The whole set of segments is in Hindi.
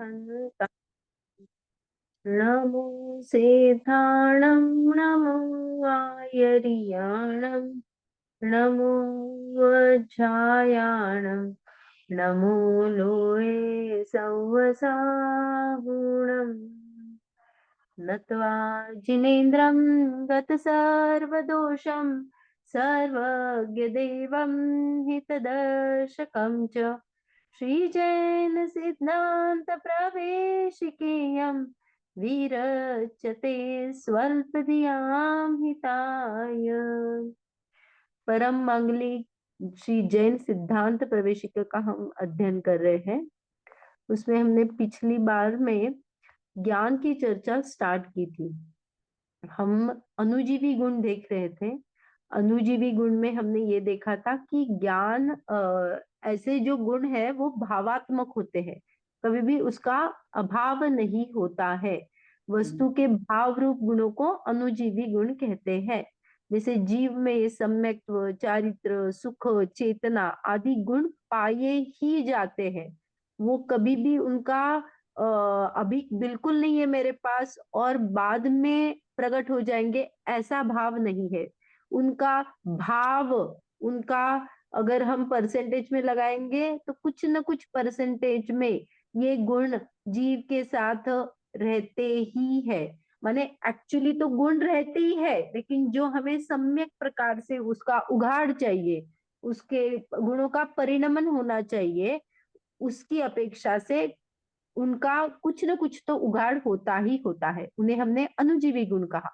हन्त नमो सेताणं नमो वायरियाणं नमो वज्रायाणं नमो लोये सौवसाहुणम् नत्वा जिनेन्द्रं गतसर्वदोषं सर्वज्ञदेवं हितदर्शकं च श्रीजैन सिद्धांत प्रवेशिकेयं विरचते स्वल्पधियां हिताय। परम मंगली श्री जैन सिद्धांत प्रवेशिका का हम अध्ययन कर रहे हैं। उसमें हमने पिछली बार में ज्ञान की चर्चा स्टार्ट की थी। हम अनुजीवी गुण देख रहे थे। अनुजीवी गुण में हमने ये देखा था कि ज्ञान ऐसे जो गुण है वो भावात्मक होते हैं, कभी भी उसका अभाव नहीं होता है। वस्तु के भाव रूप गुणों को अनुजीवी गुण कहते हैं। जैसे जीव में सम्यक्त्व, चारित्र, सुख, चेतना आदि गुण पाए ही जाते हैं। वो कभी भी उनका अभी बिल्कुल नहीं है मेरे पास और बाद में प्रकट हो जाएंगे, ऐसा भाव नहीं है। उनका भाव, उनका अगर हम परसेंटेज में लगाएंगे तो कुछ न कुछ परसेंटेज में ये गुण जीव के साथ रहते ही है। माने एक्चुअली तो गुण रहते ही है, लेकिन जो हमें सम्यक प्रकार से उसका उघाड़ चाहिए, उसके गुणों का परिणमन होना चाहिए, उसकी अपेक्षा से उनका कुछ न कुछ तो उघाड़ होता ही होता है। उन्हें हमने अनुजीवी गुण कहा।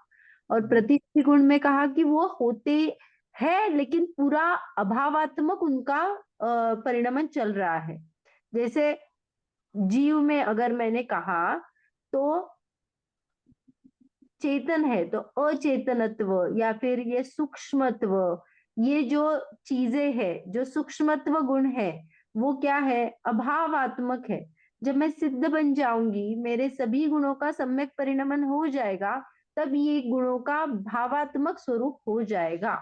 और प्रतिजीवी गुण में कहा कि वो होते हैं लेकिन पूरा अभावात्मक उनका परिणमन चल रहा है। जैसे जीव में अगर मैंने कहा तो चेतन है तो अचेतनत्व या फिर ये सूक्ष्मत्व, ये जो चीजें है, जो सूक्ष्मत्व गुण है, वो क्या है? अभावात्मक है। जब मैं सिद्ध बन जाऊंगी, मेरे सभी गुणों का सम्यक परिणमन हो जाएगा, तब ये गुणों का भावात्मक स्वरूप हो जाएगा।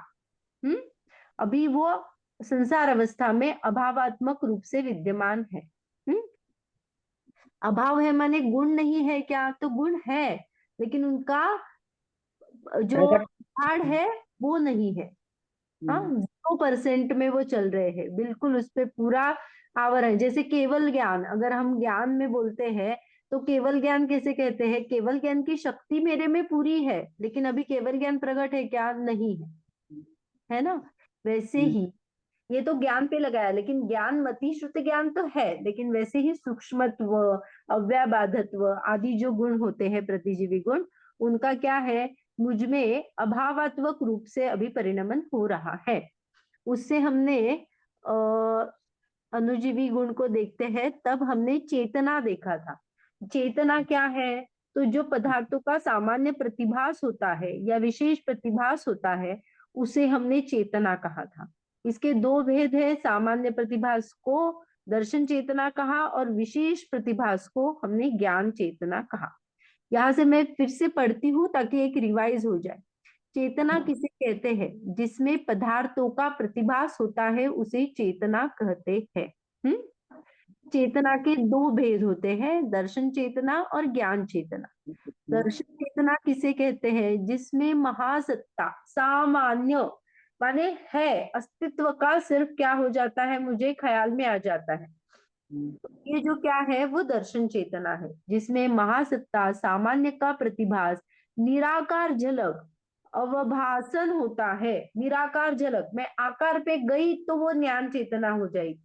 अभी वो संसार अवस्था में अभावात्मक रूप से विद्यमान है। अभाव है माने गुण नहीं है क्या? तो गुण है, लेकिन उनका जो प्रकट। उखाड़ है वो नहीं है। हाँ, 0% में वो चल रहे हैं, बिल्कुल उस पे पूरा आवरण। जैसे केवल ज्ञान, अगर हम ज्ञान में बोलते हैं तो केवल ज्ञान कैसे कहते हैं? केवल ज्ञान की शक्ति मेरे में पूरी है, लेकिन अभी केवल ज्ञान प्रकट है क्या? नहीं है, है ना? वैसे ही ये तो ज्ञान पे लगाया, लेकिन ज्ञान मति श्रुत ज्ञान तो है, लेकिन वैसे ही सूक्ष्मत्व, अव्याबाधत्व आदि जो गुण होते हैं प्रतिजीवी गुण, उनका क्या है? मुझ में अभावात्मक रूप से अभी परिणमन हो रहा है। उससे हमने अ, अनुजीवी गुण को देखते हैं, तब हमने चेतना देखा था। चेतना क्या है? तो जो पदार्थों का सामान्य प्रतिभास होता है या विशेष प्रतिभास होता है, उसे हमने चेतना कहा था। इसके दो भेद है, सामान्य प्रतिभास को दर्शन चेतना कहा और विशेष प्रतिभास को हमने ज्ञान चेतना कहा। यहाँ से मैं फिर से पढ़ती हूँ ताकि एक रिवाइज हो जाए। चेतना किसे कहते हैं? जिसमें पदार्थों का प्रतिभास होता है उसे चेतना कहते हैं। हम्म चेतना के दो भेद होते हैं, दर्शन चेतना और ज्ञान चेतना। दर्शन चेतना किसे कहते हैं? जिसमें महासत्ता सामान्य माने है, अस्तित्व का सिर्फ क्या हो जाता है? मुझे ख्याल में आ जाता है। ये जो क्या है वो दर्शन चेतना है, जिसमें महासत्ता सामान्य का प्रतिभास, निराकार झलक, अवभासन होता है। निराकार झलक, मैं आकार पे गई तो वो ज्ञान चेतना हो जाएगी।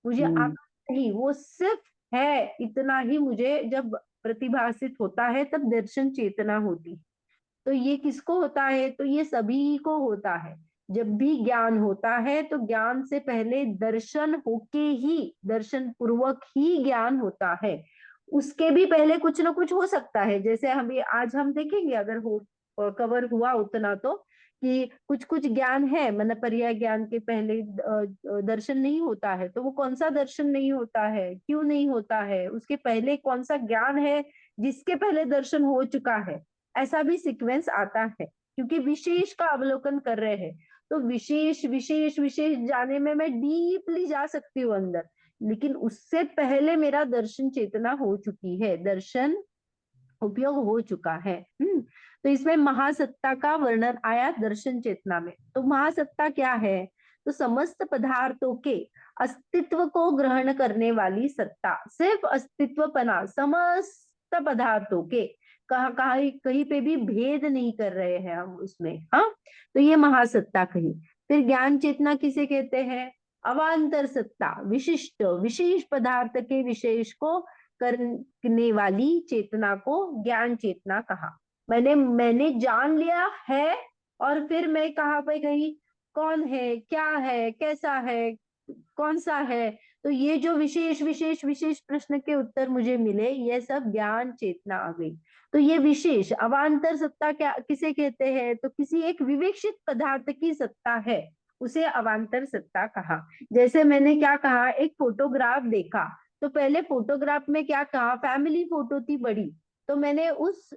मुझे आकार नहीं, वो सिर्फ है इतना ही मुझे जब प्रतिभासित होता है तब दर्शन चेतना होती। तो ये किसको होता है? तो ये सभी को होता है। जब भी ज्ञान होता है तो ज्ञान से पहले दर्शन होके ही, दर्शन पूर्वक ही ज्ञान होता है। उसके भी पहले कुछ ना कुछ हो सकता है, जैसे हम आज हम देखेंगे, अगर हो कवर हुआ उतना तो, कि कुछ कुछ ज्ञान है, मतलब पर्याय ज्ञान के पहले दर्शन नहीं होता है, तो वो कौन सा दर्शन नहीं होता है, क्यों नहीं होता है, उसके पहले कौन सा ज्ञान है जिसके पहले दर्शन हो चुका है। ऐसा भी सीक्वेंस आता है, क्योंकि विशेष का अवलोकन कर रहे हैं। तो विशेष विशेष विशेष जाने में मैं डीपली जा सकती हूँ अंदर, लेकिन उससे पहले मेरा दर्शन चेतना हो चुकी है, दर्शन उपयोग हो चुका है। तो इसमें महासत्ता का वर्णन आया दर्शन चेतना में। तो महासत्ता क्या है? तो समस्त पदार्थों के अस्तित्व को ग्रहण करने वाली सत्ता, सिर्फ अस्तित्वपना, समस्त पदार्थों के, कहा कहीं कहीं पे भी भेद नहीं कर रहे हैं हम उसमें। हाँ, तो ये महासत्ता कही। फिर ज्ञान चेतना किसे कहते हैं? अवांतर सत्ता, विशिष्ट विशेष पदार्थ के विशेष को करने वाली चेतना को ज्ञान चेतना कहा। मैंने जान लिया है, और फिर मैं कहाँ पे गई, कौन है, क्या है, कैसा है, कौन सा है, तो ये जो विशेष विशेष विशेष प्रश्न के उत्तर मुझे मिले, ये सब ज्ञान चेतना आ गई। तो ये विशेष अवांतर सत्ता क्या किसे कहते हैं? तो किसी एक विवेक्षित पदार्थ की सत्ता है, उसे अवांतर सत्ता कहा। जैसे मैंने क्या कहा, एक फोटोग्राफ देखा, तो पहले फोटोग्राफ में क्या कहा, फैमिली फोटो थी बड़ी, तो मैंने उस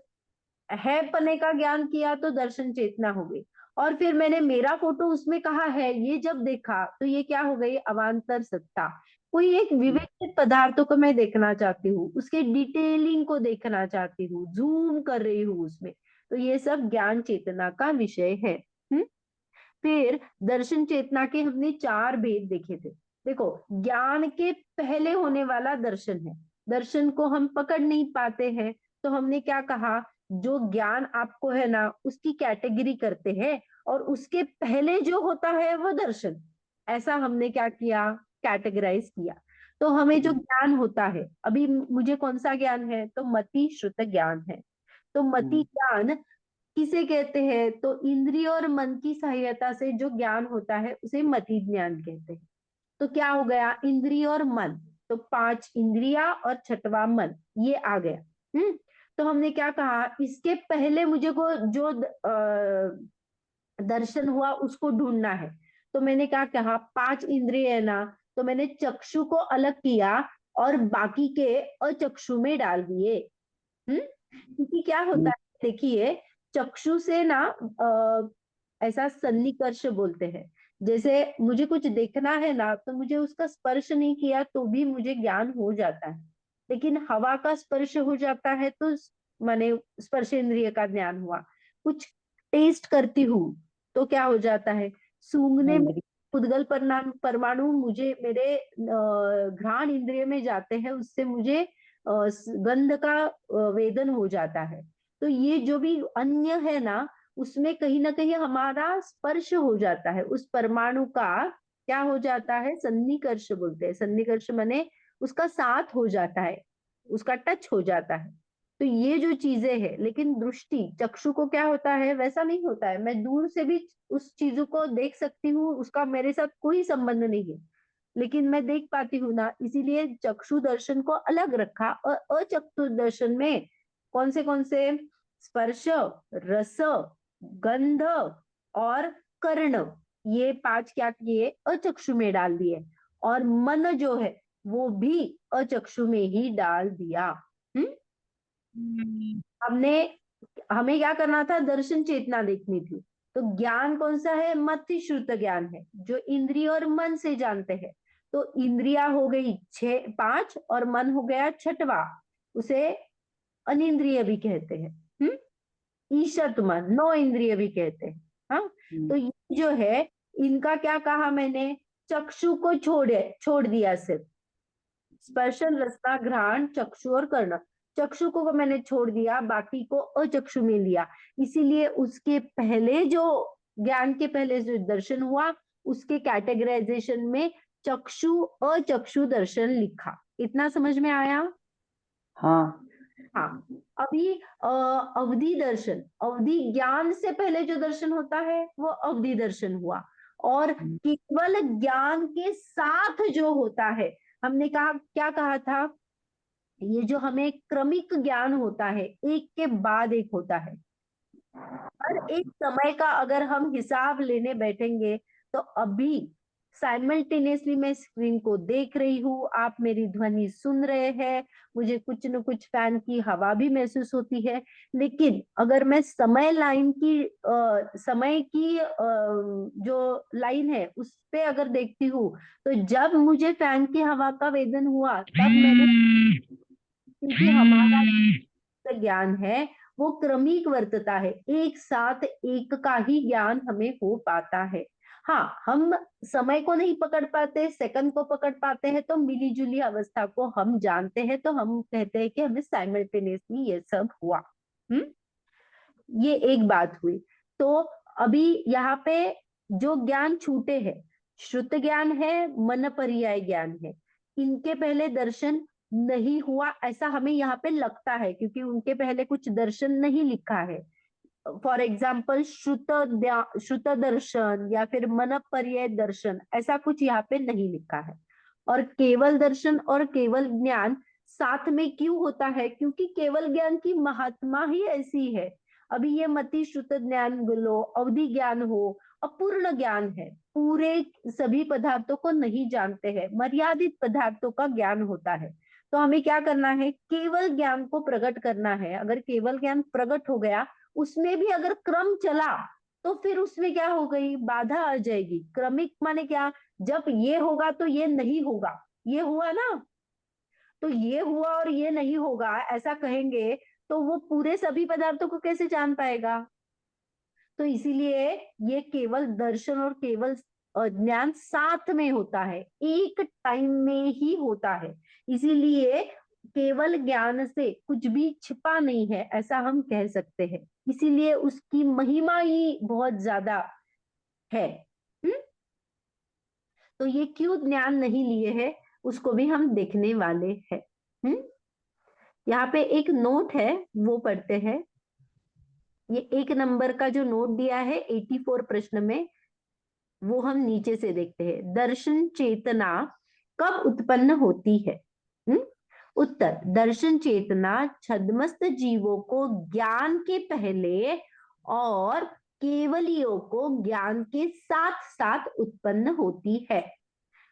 है पने का ज्ञान किया, तो दर्शन चेतना हो गई। और फिर मैंने मेरा फोटो उसमें कहा है, ये जब देखा तो ये क्या हो गई, अवांतर सत्ता। कोई एक विवेकित पदार्थों को मैं देखना चाहती हूँ, उसके डिटेलिंग को देखना चाहती हूँ, जूम कर रही हूँ उसमें, तो ये सब ज्ञान चेतना का विषय है। फिर दर्शन चेतना के हमने 4 भेद देखे थे। देखो, ज्ञान के पहले होने वाला दर्शन है, दर्शन को हम पकड़ नहीं पाते हैं, तो हमने क्या कहा, जो ज्ञान आपको है ना, उसकी कैटेगरी करते हैं, और उसके पहले जो होता है वो दर्शन, ऐसा हमने क्या किया, कैटेगराइज किया। तो हमें जो ज्ञान होता है, अभी मुझे कौन सा ज्ञान है, तो मति श्रुत ज्ञान है। तो मति ज्ञान किसे कहते हैं? तो इंद्रिय और मन की सहायता से जो ज्ञान होता है उसे मति ज्ञान कहते हैं। तो क्या हो गया, इंद्रिय और मन, तो 5 इंद्रिया और 6वां मन, ये आ गया। तो हमने क्या कहा, इसके पहले मुझे को जो दर्शन हुआ उसको ढूंढना है। तो मैंने क्या कहा, 5 इंद्रिय है ना, तो मैंने चक्षु को अलग किया और बाकी के अचक्षु में डाल दिए। क्योंकि क्या होता है, देखिए, चक्षु से ना ऐसा सन्निकर्ष बोलते हैं, जैसे मुझे कुछ देखना है ना, तो मुझे उसका स्पर्श नहीं किया तो भी मुझे ज्ञान हो जाता है, लेकिन हवा का स्पर्श हो जाता है तो माने स्पर्श इंद्रिय का ज्ञान हुआ। कुछ टेस्ट करती हूँ तो क्या हो जाता है, सूंघने में उद्गल परमाणु मुझे मेरे घ्राण इंद्रिय में जाते हैं, उससे मुझे गंध का वेदन हो जाता है। तो ये जो भी अन्य है ना, उसमें कहीं ना कहीं हमारा स्पर्श हो जाता है, उस परमाणु का क्या हो जाता है, सन्निकर्ष बोलते हैं। सन्निकर्ष माने उसका साथ हो जाता है, उसका टच हो जाता है। तो ये जो चीजें है, लेकिन दृष्टि चक्षु को क्या होता है, वैसा नहीं होता है। मैं दूर से भी उस चीजों को देख सकती हूँ, उसका मेरे साथ कोई संबंध नहीं है, लेकिन मैं देख पाती हूँ ना, इसीलिए चक्षु दर्शन को अलग रखा। और अचक्षु दर्शन में कौन से स्पर्श, रस, गंध और कर्ण, ये 5 क्या किए, अचक्षु में डाल दिए। और मन जो है वो भी अचक्षु में ही डाल दिया। हमने हमें क्या करना था, दर्शन चेतना देखनी थी। तो ज्ञान कौन सा है, मति श्रुत ज्ञान है, जो इंद्रिय और मन से जानते हैं। तो इंद्रिया हो गई 5 और मन हो गया 6वां, उसे अनिंद्रिय भी कहते हैं। ईशत मन, 9 इंद्रिय भी कहते हैं। हाँ, तो ये जो है, इनका क्या कहा मैंने, चक्षु को छोड़ दिया, सिर्फ स्पर्शन रसना घ्राण चक्षु और कर्ण, चक्षु को मैंने छोड़ दिया, बाकी को अचक्षु में लिया। इसीलिए उसके पहले जो ज्ञान के पहले जो दर्शन हुआ, उसके कैटेगराइजेशन में चक्षु अचक्षु दर्शन लिखा। इतना समझ में आया? हाँ। हाँ। अभी अवधि दर्शन, अवधि ज्ञान से पहले जो दर्शन होता है वो अवधि दर्शन हुआ। और केवल ज्ञान के साथ जो होता है, हमने कहा, क्या कहा था, ये जो हमें क्रमिक ज्ञान होता है, एक के बाद एक होता है। हर एक समय का अगर हम हिसाब लेने बैठेंगे, तो अभी साइमल्टेनियसली मैं स्क्रीन को देख रही हूँ, आप मेरी ध्वनि सुन रहे हैं, मुझे कुछ न कुछ फैन की हवा भी महसूस होती है। लेकिन अगर मैं समय की जो लाइन है उस पे अगर देखती हूँ, तो जब मुझे फैन की हवा का वेदन हुआ तब मैंने, क्योंकि हमारा जो ज्ञान है वो क्रमिक वर्तता है, एक साथ एक का ही ज्ञान हमें हो पाता है। हाँ, हम समय को नहीं पकड़ पाते, सेकंड को पकड़ पाते हैं, तो मिली जुली अवस्था को हम जानते हैं, तो हम कहते हैं कि हमें साइमल्टेनियसली ये सब हुआ। हम्म ये एक बात हुई। तो अभी यहाँ पे जो ज्ञान छूटे हैं, श्रुत ज्ञान है, मन पर्याय ज्ञान है, इनके पहले दर्शन नहीं हुआ ऐसा हमें यहाँ पे लगता है, क्योंकि उनके पहले कुछ दर्शन नहीं लिखा है। फॉर एग्जाम्पल श्रुत दर्शन या फिर मन पर्याय दर्शन, ऐसा कुछ यहाँ पे नहीं लिखा है। और केवल दर्शन और केवल ज्ञान साथ में क्यों होता है? क्योंकि केवल ज्ञान की महात्मा ही ऐसी है। अभी ये मति श्रुत ज्ञान लो, अवधि ज्ञान हो, अपूर्ण ज्ञान है, पूरे सभी पदार्थों को नहीं जानते हैं, मर्यादित पदार्थों का ज्ञान होता है। तो हमें क्या करना है? केवल ज्ञान को प्रकट करना है। अगर केवल ज्ञान प्रकट हो गया, उसमें भी अगर क्रम चला, तो फिर उसमें क्या हो गई? बाधा आ जाएगी। क्रमिक माने क्या? जब ये होगा तो ये नहीं होगा, ये हुआ ना, तो ये हुआ और ये नहीं होगा ऐसा कहेंगे, तो वो पूरे सभी पदार्थों को कैसे जान पाएगा? तो इसीलिए ये केवल दर्शन और केवल ज्ञान साथ में होता है, एक टाइम में ही होता है। इसीलिए केवल ज्ञान से कुछ भी छिपा नहीं है, ऐसा हम कह सकते हैं। इसीलिए उसकी महिमा ही बहुत ज्यादा है। हम्म तो ये क्यों ज्ञान नहीं लिए है, उसको भी हम देखने वाले हैं। हम्म यहाँ पे एक नोट है, वो पढ़ते हैं। ये 1 नंबर का जो नोट दिया है 84 प्रश्न में, वो हम नीचे से देखते हैं। दर्शन चेतना कब उत्पन्न होती है? हम्म उत्तर, दर्शन चेतना छद्मस्त जीवों को ज्ञान के पहले और केवलियों को ज्ञान के साथ साथ उत्पन्न होती है।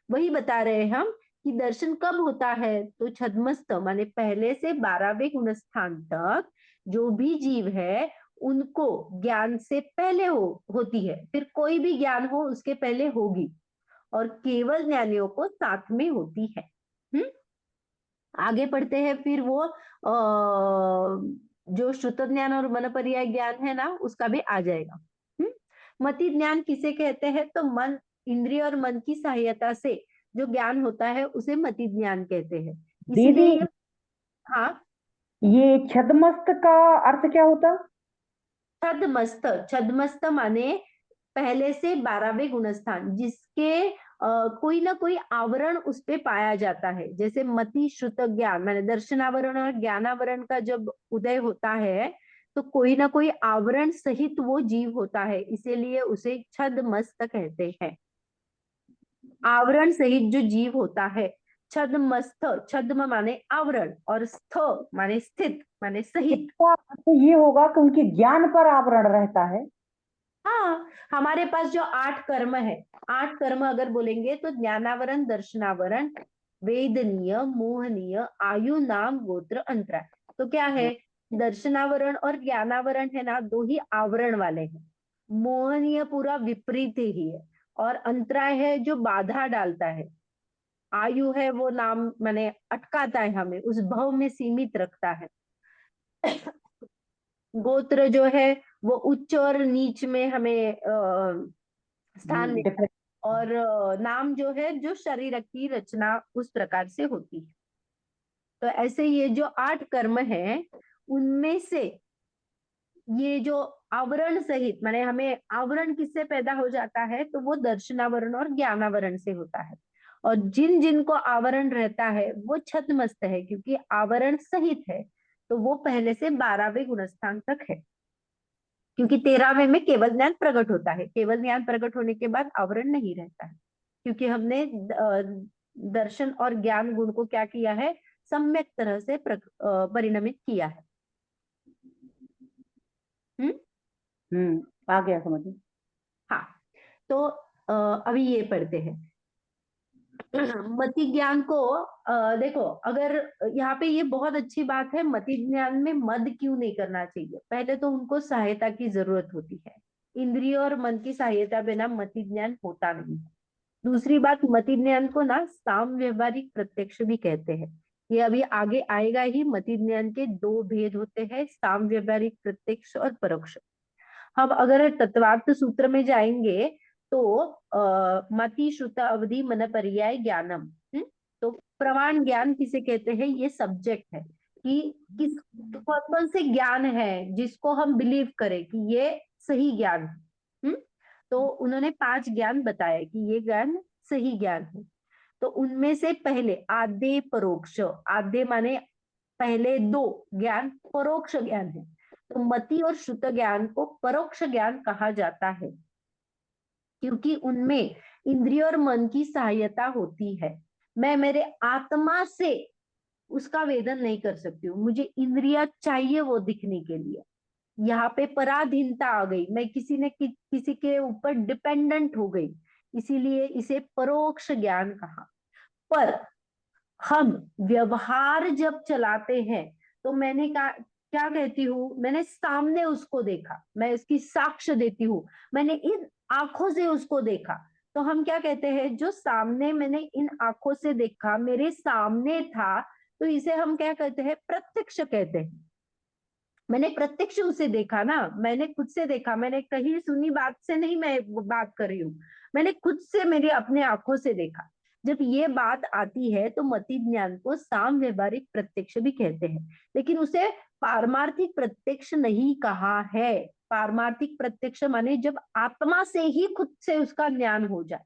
वही बता रहे हैं हम कि दर्शन कब होता है, तो छद्मस्त माने पहले से 12वें गुणस्थान तक जो भी जीव है उनको ज्ञान से पहले होती है, फिर कोई भी ज्ञान हो उसके पहले होगी, और केवल ज्ञानियों को साथ में होती है। हम्म आगे पढ़ते हैं, फिर वो जो श्रुत ज्ञान और मन पर्याय ज्ञान है ना, उसका भी आ जाएगा। मति ज्ञान किसे कहते हैं? तो मन, इंद्रिय और मन की सहायता से जो ज्ञान होता है उसे मति ज्ञान कहते हैं। दीदी, इसीलिए ये, हाँ, ये छदमस्त का अर्थ क्या होता? छदमस्त, छदमस्त माने पहले से 12वें गुणस्थान, जिसके कोई ना कोई आवरण उस पे पाया जाता है। जैसे मति श्रुत ज्ञान माने दर्शनावरण और ज्ञानावरण का जब उदय होता है, तो कोई ना कोई आवरण सहित वो जीव होता है, इसीलिए उसे छद्मस्त कहते हैं। आवरण सहित जो जीव होता है, छद्मस्थ, छद्म माने आवरण और स्थ माने स्थित माने सहित। इसका अर्थ ये होगा कि उनके ज्ञान पर आवरण रहता है। हाँ, हमारे पास जो 8 कर्म है, 8 कर्म अगर बोलेंगे तो ज्ञानावरण, दर्शनावरण, वेदनीय, मोहनीय, आयु, नाम, गोत्र, अंतरा। तो क्या है? दर्शनावरण और ज्ञानावरण है ना, दो ही आवरण वाले हैं। मोहनीय पूरा विपरीत ही है, और अंतराय है जो बाधा डालता है। आयु है वो नाम माने अटकाता है, हमें उस भव में सीमित रखता है। गोत्र जो है वो उच्च और नीच में हमें स्थान देता है। डिफरेंट। और नाम जो है जो शरीर की रचना उस प्रकार से होती है। तो ऐसे ये जो 8 कर्म है, उनमें से ये जो आवरण सहित माने हमें आवरण किससे पैदा हो जाता है, तो वो दर्शनावरण और ज्ञानावरण से होता है। और जिन जिनको आवरण रहता है वो छद्मस्त है, क्योंकि आवरण सहित है, तो वो पहले से 12वें गुणस्थान तक है। क्योंकि 13वें में केवल ज्ञान प्रकट होता है, केवल ज्ञान प्रकट होने के बाद आवरण नहीं रहता है, क्योंकि हमने दर्शन और ज्ञान गुण को क्या किया है? सम्यक तरह से परिणमित किया है। हम्म आ गया समझ में। हाँ, तो अभी ये पढ़ते हैं। मति ज्ञान को देखो, अगर यहाँ पे ये बहुत अच्छी बात है, मति ज्ञान में मद क्यों नहीं करना चाहिए। पहले तो उनको सहायता की जरूरत होती है, इंद्रिय और मन की सहायता बिना मति ज्ञान होता नहीं है। दूसरी बात, मति ज्ञान को ना साम व्यवहारिक प्रत्यक्ष भी कहते हैं। ये अभी आगे आएगा ही। मति ज्ञान के दो भेद होते हैं, साम व्यवहारिक प्रत्यक्ष और परोक्ष। हम अगर तत्वार्थ सूत्र में जाएंगे तो मति श्रुत अवधि मन पर्याय ज्ञानम। तो प्रमाण ज्ञान किसे कहते हैं, ये सब्जेक्ट है कि किस कौन कौन से ज्ञान है जिसको हम बिलीव करें कि ये सही ज्ञान है। तो उन्होंने 5 ज्ञान बताया कि ये ज्ञान सही ज्ञान है। तो उनमें से पहले आद्य परोक्ष, आद्य माने पहले 2 ज्ञान परोक्ष ज्ञान है। तो मति और श्रुत ज्ञान को परोक्ष ज्ञान कहा जाता है, क्योंकि उनमें इंद्रिय और मन की सहायता होती है। मैं मेरे आत्मा से उसका वेदन नहीं कर सकती हूँ, मुझे इंद्रिया चाहिए वो दिखने के लिए। यहाँ पे पराधीनता आ गई, मैं किसी के ऊपर डिपेंडेंट हो गई, इसीलिए इसे परोक्ष ज्ञान कहा। पर हम व्यवहार जब चलाते हैं तो मैंने कहा, क्या कहती हूँ, मैंने सामने उसको देखा, मैं इसकी साक्ष्य देती हूँ, मैंने इन आंखों से उसको देखा। तो हम क्या कहते हैं, जो सामने मैंने इन आंखों से देखा, मेरे सामने था, तो इसे हम क्या कहते हैं, प्रत्यक्ष कहते हैं। मैंने प्रत्यक्ष उसे देखा ना, मैंने खुद से देखा, मैंने कहीं सुनी बात से नहीं मैं बात कर रही हूँ, मैंने खुद से मेरी अपने आंखों से देखा। जब ये बात आती है तो मति ज्ञान को साम व्यवहारिक प्रत्यक्ष भी कहते हैं, लेकिन उसे पारमार्थिक प्रत्यक्ष नहीं कहा है। पारमार्थिक प्रत्यक्ष माने जब आत्मा से ही खुद से उसका ज्ञान हो जाए,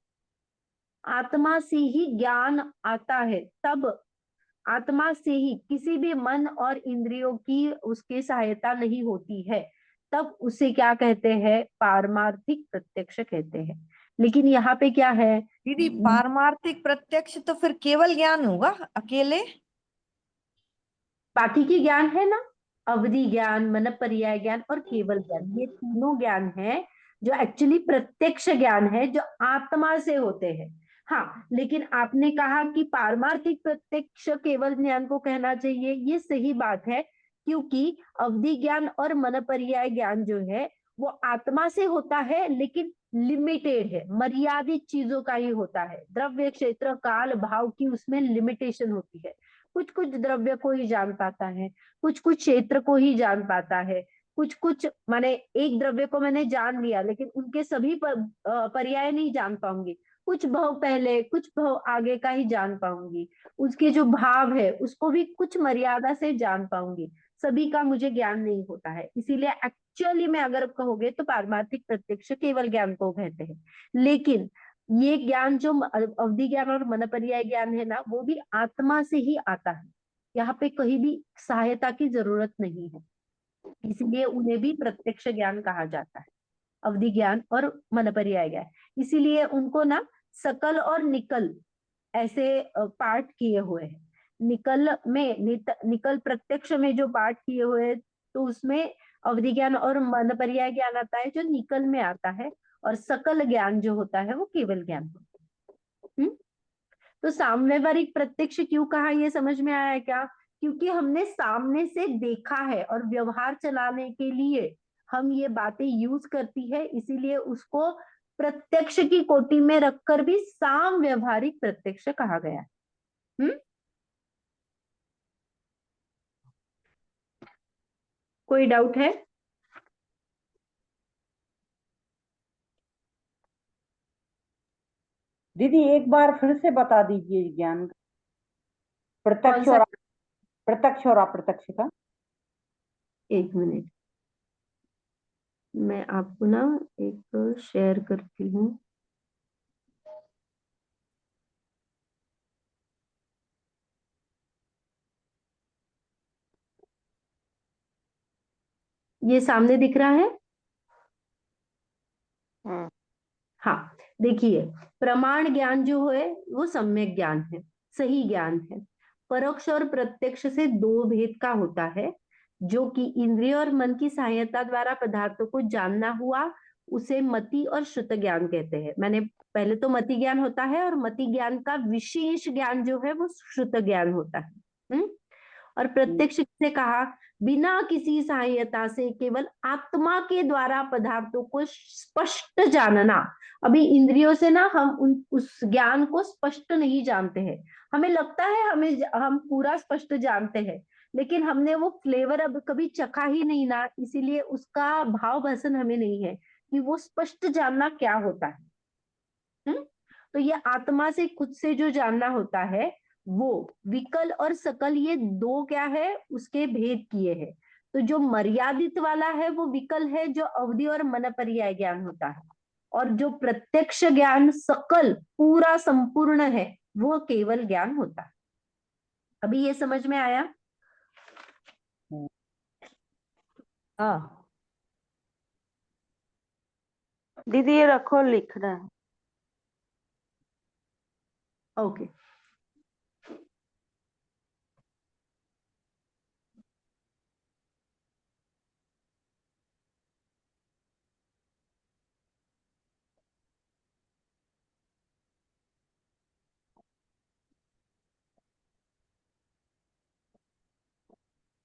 आत्मा से ही ज्ञान आता है, तब आत्मा से ही, किसी भी मन और इंद्रियों की उसकी सहायता नहीं होती है, तब उसे क्या कहते हैं, पारमार्थिक प्रत्यक्ष कहते हैं। लेकिन यहाँ पे क्या है, दीदी पारमार्थिक प्रत्यक्ष तो फिर केवल ज्ञान होगा अकेले? बाकी की ज्ञान है ना, अवधि ज्ञान, मन पर्याय ज्ञान और केवल ज्ञान, ये तीनों ज्ञान है जो एक्चुअली प्रत्यक्ष ज्ञान है, जो आत्मा से होते हैं। हाँ, लेकिन आपने कहा कि पारमार्थिक प्रत्यक्ष केवल ज्ञान को कहना चाहिए, ये सही बात है, क्योंकि अवधि ज्ञान और मन पर्याय ज्ञान जो है वो आत्मा से होता है, लेकिन लिमिटेड है, मर्यादित चीजों का ही होता है। द्रव्य, क्षेत्र, काल, भाव की उसमें लिमिटेशन होती है। कुछ कुछ द्रव्य को ही जान पाता है, कुछ कुछ क्षेत्र को ही जान पाता है, कुछ कुछ माने एक द्रव्य को मैंने जान लिया, लेकिन उनके सभी पर्याय नहीं जान पाऊंगी। कुछ भाव पहले, कुछ भाव आगे का ही जान पाऊंगी। उसके जो भाव है उसको भी कुछ मर्यादा से जान पाऊंगी, सभी का मुझे ज्ञान नहीं होता है। इसीलिए एक्चुअली में अगर कहोगे तो पारमार्थिक प्रत्यक्ष केवल ज्ञान को कहते हैं। लेकिन ये ज्ञान जो अवधि ज्ञान और मन पर्याय ज्ञान है ना, वो भी आत्मा से ही आता है, यहाँ पे कहीं भी सहायता की जरूरत नहीं है, इसलिए उन्हें भी प्रत्यक्ष ज्ञान कहा जाता है, अवधि ज्ञान और मन पर्याय ज्ञान। इसीलिए उनको ना सकल और निकल ऐसे पाठ किए हुए हैं। निकल में निकल प्रत्यक्ष में जो पाठ किए हुए हैं, तो उसमें अवधि ज्ञान और मन पर्याय ज्ञान आता है जो निकल में आता है, और सकल ज्ञान जो होता है वो केवल ज्ञान होता है। तो साम्यवरिक प्रत्यक्ष क्यों कहा, ये समझ में आया क्या? क्योंकि हमने सामने से देखा है और व्यवहार चलाने के लिए हम ये बातें यूज करती है, इसीलिए उसको प्रत्यक्ष की कोटि में रखकर भी साम व्यवहारिक प्रत्यक्ष कहा गया। कोई डाउट है? दीदी एक बार फिर से बता दीजिए ज्ञान का, कौन प्रत्यक्ष सा? और प्रत्यक्ष और अप्रत्यक्ष का। एक मिनट, मैं आपको ना एक शेयर करती हूँ। ये सामने दिख रहा है? हाँ, देखिए, प्रमाण ज्ञान जो है वो सम्यक ज्ञान है, सही ज्ञान है। परोक्ष और प्रत्यक्ष से दो भेद का होता है, जो कि इंद्रिय और मन की सहायता द्वारा पदार्थों को जानना हुआ, उसे मति और श्रुत ज्ञान कहते हैं। मैंने पहले तो मति ज्ञान होता है और मति ज्ञान का विशेष ज्ञान जो है वो श्रुत ज्ञान होता है। और प्रत्यक्ष से कहा, बिना किसी सहायता से केवल आत्मा के द्वारा पदार्थों को स्पष्ट जानना। अभी इंद्रियों से ना हम उस ज्ञान को स्पष्ट नहीं जानते हैं। हमें लगता है हम पूरा स्पष्ट जानते हैं, लेकिन हमने वो फ्लेवर अब कभी चखा ही नहीं ना, इसीलिए उसका भाव भसन हमें नहीं है कि वो स्पष्ट जानना क्या होता है। तो ये आत्मा से खुद से जो जानना होता है वो विकल और सकल, ये दो क्या है उसके भेद किए हैं। तो जो मर्यादित वाला है वो विकल है, जो अवधि और मन पर्याय ज्ञान होता है, और जो प्रत्यक्ष ज्ञान सकल पूरा संपूर्ण है वो केवल ज्ञान होता है। अभी ये समझ में आया? हाँ दीदी ये रखो, लिखना है। ओके।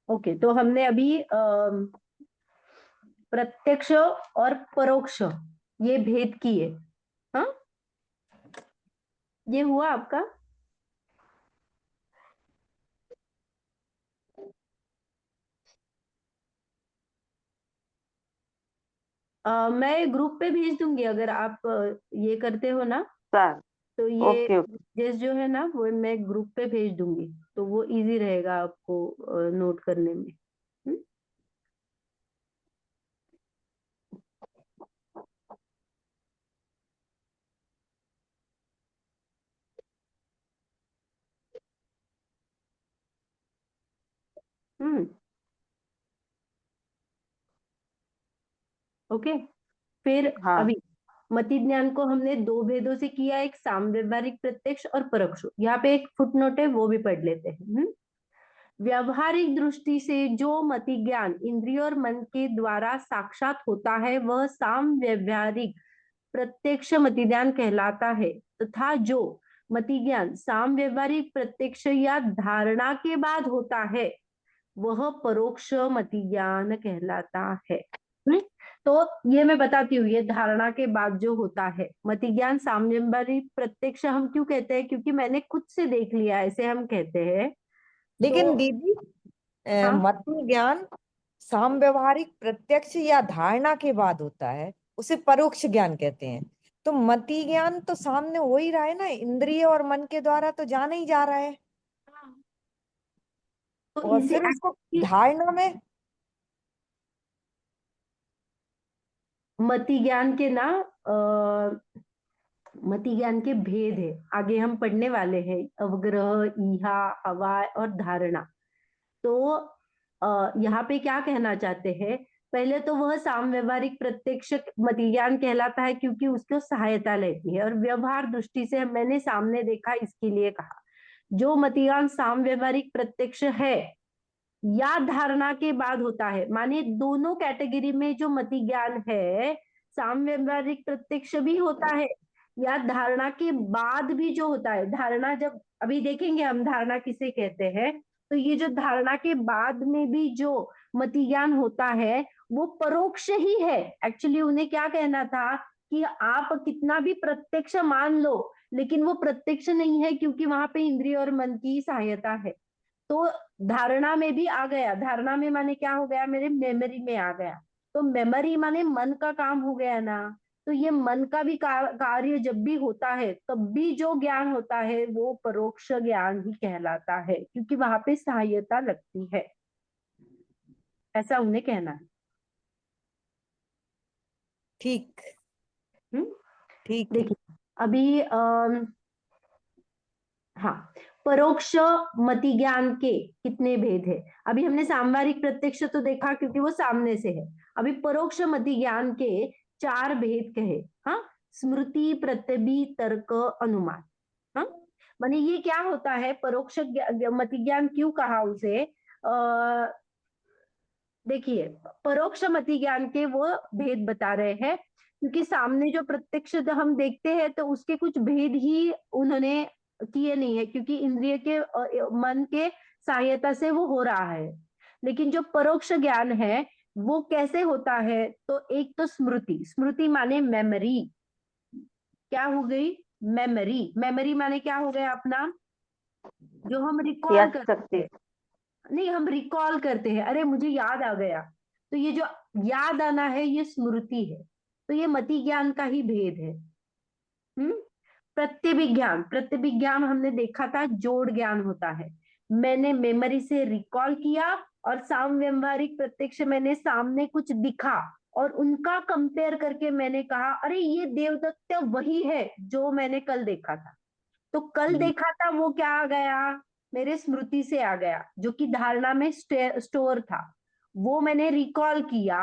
ओके, तो हमने अभी प्रत्यक्ष और परोक्ष ये भेद किए। हाँ, ये हुआ आपका? मैं ग्रुप पे भेज दूंगी अगर आप ये करते हो ना, सर तो ये ओके ओके। जिस जो है ना वो मैं ग्रुप पे भेज दूंगी, तो वो इजी रहेगा आपको नोट करने में। हम्म? हम्म। ओके, फिर हाँ अभी मति ज्ञान को हमने दो भेदों से किया, एक सामव्यवहारिक प्रत्यक्ष और परोक्ष। यहाँ पे एक फुटनोट है, वो भी पढ़ लेते हैं। व्यवहारिक दृष्टि से जो मति ज्ञान इंद्रिय और मन के द्वारा साक्षात होता है वह साम व्यवहारिक प्रत्यक्ष मति ज्ञान कहलाता है, तथा जो मति ज्ञान साम व्यवहारिक प्रत्यक्ष या धारणा के बाद होता है वह परोक्ष मति ज्ञान कहलाता है। तो ये मैं बताती हूँ, ये धारणा के बाद जो होता है मति ज्ञान साम व्यवहारिक प्रत्यक्ष हम क्यों कहते हैं, क्योंकि मैंने खुद से देख लिया, ऐसे हम कहते हैं। लेकिन तो दीदी हाँ, मति ज्ञान साम व्यवहारिक प्रत्यक्ष या धारणा के बाद होता है, उसे परोक्ष ज्ञान कहते हैं। तो मति ज्ञान तो सामने हो ही रहा है ना, इंद्रिय और मन के द्वारा तो जाना ही जा रहा है, तो और इसे फिर उसको actually धारणा में मति ज्ञान के ना मति ज्ञान के भेद है, आगे हम पढ़ने वाले हैं, अवग्रह, ईहा, हवा और धारणा। तो यहाँ पे क्या कहना चाहते हैं, पहले तो वह साम व्यवहारिक प्रत्यक्ष मति ज्ञान कहलाता है क्योंकि उसको सहायता लेती है, और व्यवहार दृष्टि से मैंने सामने देखा इसके लिए कहा। जो मति ज्ञान साम व्यवहारिक प्रत्यक्ष है या धारणा के बाद होता है, माने दोनों कैटेगरी में जो मति ज्ञान है, साम व्यवहारिक प्रत्यक्ष भी होता है या धारणा के बाद भी जो होता है। धारणा जब अभी देखेंगे हम धारणा किसे कहते हैं, तो ये जो धारणा के बाद में भी जो मति ज्ञान होता है वो परोक्ष ही है। एक्चुअली उन्हें क्या कहना था कि आप कितना भी प्रत्यक्ष मान लो, लेकिन वो प्रत्यक्ष नहीं है क्योंकि वहां पे इंद्रिय और मन की सहायता है। तो धारणा में भी आ गया, धारणा में माने क्या हो गया, मेरे मेमोरी में आ गया। तो मेमोरी माने मन का काम हो गया ना। तो ये मन का भी कार्य जब भी होता है तब भी जो ज्ञान होता है वो परोक्ष ज्ञान ही कहलाता है, क्योंकि वहां पे सहायता लगती है, ऐसा उन्हें कहना है। ठीक हम्म? ठीक है। देखिए अभी हाँ, परोक्ष मति ज्ञान के कितने भेद है। अभी हमने सामवारिक प्रत्यक्ष तो देखा क्योंकि वो सामने से है। अभी परोक्ष मति ज्ञान के चार भेद कहे। हाँ, स्मृति, प्रत्यभि, तर्क, अनुमान। हाँ, माने ये क्या होता है, परोक्ष मति ज्ञान क्यों कहा उसे, देखिए, परोक्ष मति ज्ञान के वो भेद बता रहे हैं, क्योंकि सामने जो प्रत्यक्ष हम देखते हैं तो उसके कुछ भेद ही उन्होंने किए नहीं है, क्योंकि इंद्रिय के मन के सहायता से वो हो रहा है। लेकिन जो परोक्ष ज्ञान है वो कैसे होता है, तो एक तो स्मृति, स्मृति माने मेमोरी। क्या हो गई? मेमोरी। मेमोरी माने क्या हो गया अपना, जो हम रिकॉल याद करते शक्ति। हैं। नहीं, हम रिकॉल करते हैं, अरे मुझे याद आ गया, तो ये जो याद आना है ये स्मृति है। तो ये मति ज्ञान का ही भेद है। हम्म। प्रत्यभिज्ञान, प्रत्यभिज्ञान हमने देखा था जोड़ ज्ञान होता है। मैंने मेमोरी से रिकॉल किया, और साम व्यवहारिक प्रत्यक्ष मैंने सामने कुछ दिखा और उनका कंपेयर करके मैंने कहा अरे ये देवदत्त वही है जो मैंने कल देखा था। तो कल देखा था वो क्या आ गया, मेरे स्मृति से आ गया, जो कि धारणा में स्टोर था। वो मैंने रिकॉल किया,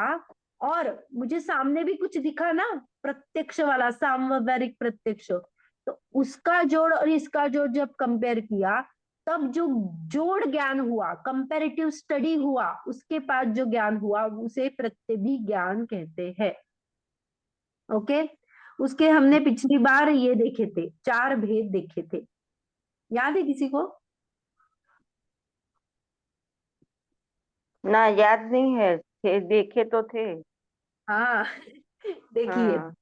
और मुझे सामने भी कुछ दिखा ना, प्रत्यक्ष वाला सामव्यवहारिक प्रत्यक्ष, तो उसका जोड़ और इसका जोड़ जब कंपेयर किया, तब जो जोड़ ज्ञान हुआ, कंपैरेटिव स्टडी हुआ, उसके बाद जो ज्ञान हुआ उसे प्रत्यभिज्ञान कहते हैं। ओके। उसके हमने पिछली बार ये देखे थे, 4 भेद देखे थे, याद है किसी को? ना, याद नहीं है, थे देखे तो थे। हाँ। देखिए, हाँ।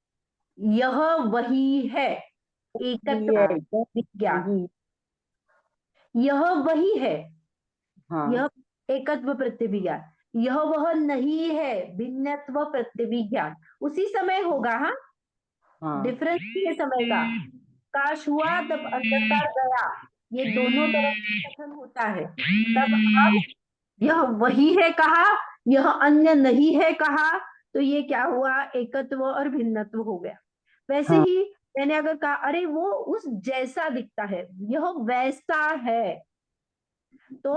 यह वही है, एकत्व ये हाँ। विज्ञान। वही। यह वही है, हाँ यह एकत्व प्रत्यभिज्ञान। यह वह नहीं है, भिन्नत्व प्रत्यभिज्ञान। उसी समय होगा, हाँ, हाँ डिफरेंस नहीं है समय का। काश हुआ तब अंधकार गया, ये दोनों तरफ से कथन होता है। तब अब यह वही है कहा, यह अन्य नहीं है कहा, तो ये क्या हुआ, एकत्व और भिन्नत्व हो गया। वैसे हाँ ही मैंने अगर कहा अरे वो उस जैसा दिखता है, यह वैसा है, तो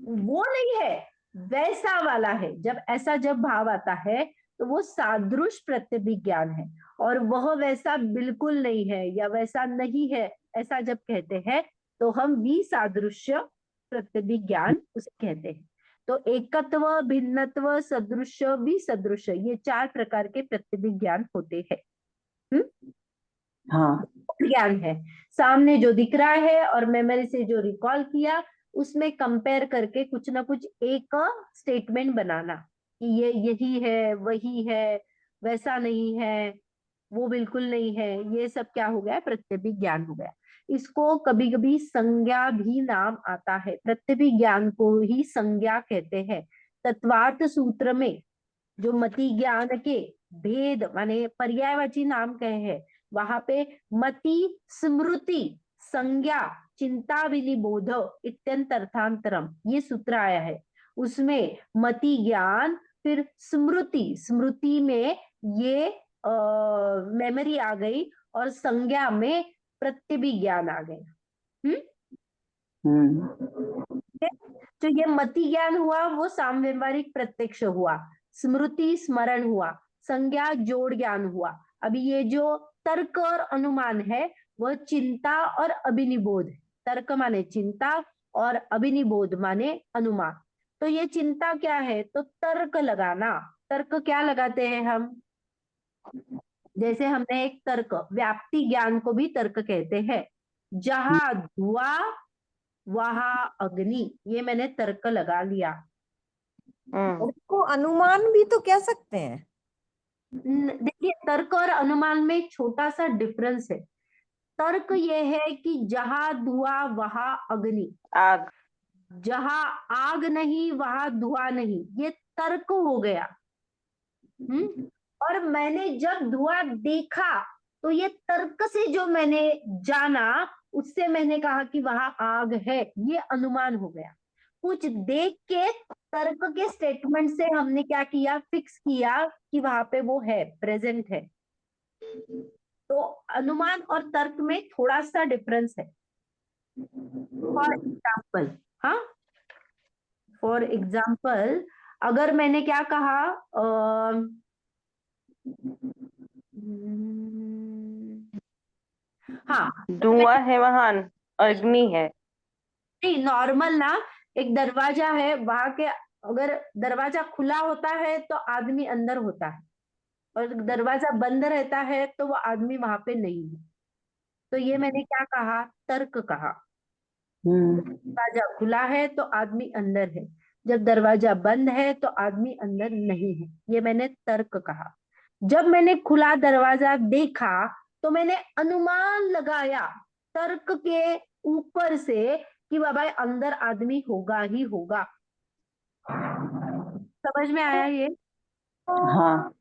वो नहीं है, वैसा वाला है। जब ऐसा जब भाव आता है तो वो सादृश प्रत्यभिज्ञान है। और वह वैसा बिल्कुल नहीं है या वैसा नहीं है, ऐसा जब कहते हैं तो हम विसादृश्य प्रत्यभिज्ञान उसे कहते हैं। तो एकत्व, भिन्नत्व, सदृश्य, विसदृश्य, ये 4 प्रकार के प्रत्यभिज्ञान होते हैं। हाँ ज्ञान है, सामने जो दिख रहा है और मेमोरी से जो रिकॉल किया, उसमें कंपेयर करके कुछ ना कुछ एक स्टेटमेंट बनाना कि ये यही है, वही है, वैसा नहीं है, वो बिल्कुल नहीं है। ये सब क्या हो गया, प्रत्यभिज्ञान हो गया। इसको कभी कभी संज्ञा भी नाम आता है, प्रत्यभिज्ञान को ही संज्ञा कहते हैं। तत्वार्थ सूत्र में जो मति ज्ञान के भेद माने पर्यायवाची नाम कहे हैं, वहां पे मति, स्मृति, संज्ञा, चिंता विनिबोध इत्यंत अर्थांतरम, ये सूत्र आया है। उसमें मति ज्ञान, फिर स्मृति, स्मृति में ये मेमोरी आ गई, और संज्ञा में प्रत्यभिज्ञान आ गया। हम्म तो ये मति ज्ञान हुआ वो सामव्यवहारिक प्रत्यक्ष हुआ, स्मृति स्मरण हुआ, संज्ञा जोड़ ज्ञान हुआ। अभी ये जो तर्क और अनुमान है वह चिंता और अभिनिबोध। तर्क माने चिंता और अभिनिबोध माने अनुमान। तो ये चिंता क्या है, तो तर्क लगाना। तर्क क्या लगाते हैं हम, जैसे हमने एक तर्क, व्याप्ति ज्ञान को भी तर्क कहते हैं। जहां धुआं वहां अग्नि, ये मैंने तर्क लगा लिया। उसको अनुमान भी तो कह सकते हैं। देखिए, तर्क और अनुमान में एक छोटा सा डिफरेंस है। तर्क ये है कि जहां धुआं वहां अग्नि, आग। जहां आग नहीं वहां धुआं नहीं, ये तर्क हो गया। और मैंने जब धुआं देखा तो ये तर्क से जो मैंने जाना, उससे मैंने कहा कि वहां आग है, ये अनुमान हो गया। कुछ देख के तर्क के स्टेटमेंट से हमने क्या किया, फिक्स किया कि वहां पे वो है, प्रेजेंट है। तो अनुमान और तर्क में थोड़ा सा डिफरेंस है। फॉर एग्जाम्पल, हाँ, फॉर एग्जाम्पल, अगर मैंने क्या कहा, हाँ, धुआं है वहां, अग्नि है। नहीं, नॉर्मल ना, एक दरवाजा है, वहां के अगर दरवाजा खुला होता है तो आदमी अंदर होता है, और दरवाजा बंद रहता है तो वो आदमी वहां पे नहीं है। तो ये मैंने क्या कहा, तर्क कहा। दरवाजा खुला है तो आदमी अंदर है, जब दरवाजा बंद है तो आदमी अंदर नहीं है, ये मैंने तर्क कहा। जब मैंने खुला दरवाजा देखा तो मैंने अनुमान लगाया तर्क के ऊपर से कि बाबा अंदर आदमी होगा ही होगा। समझ में आया ये? हाँ।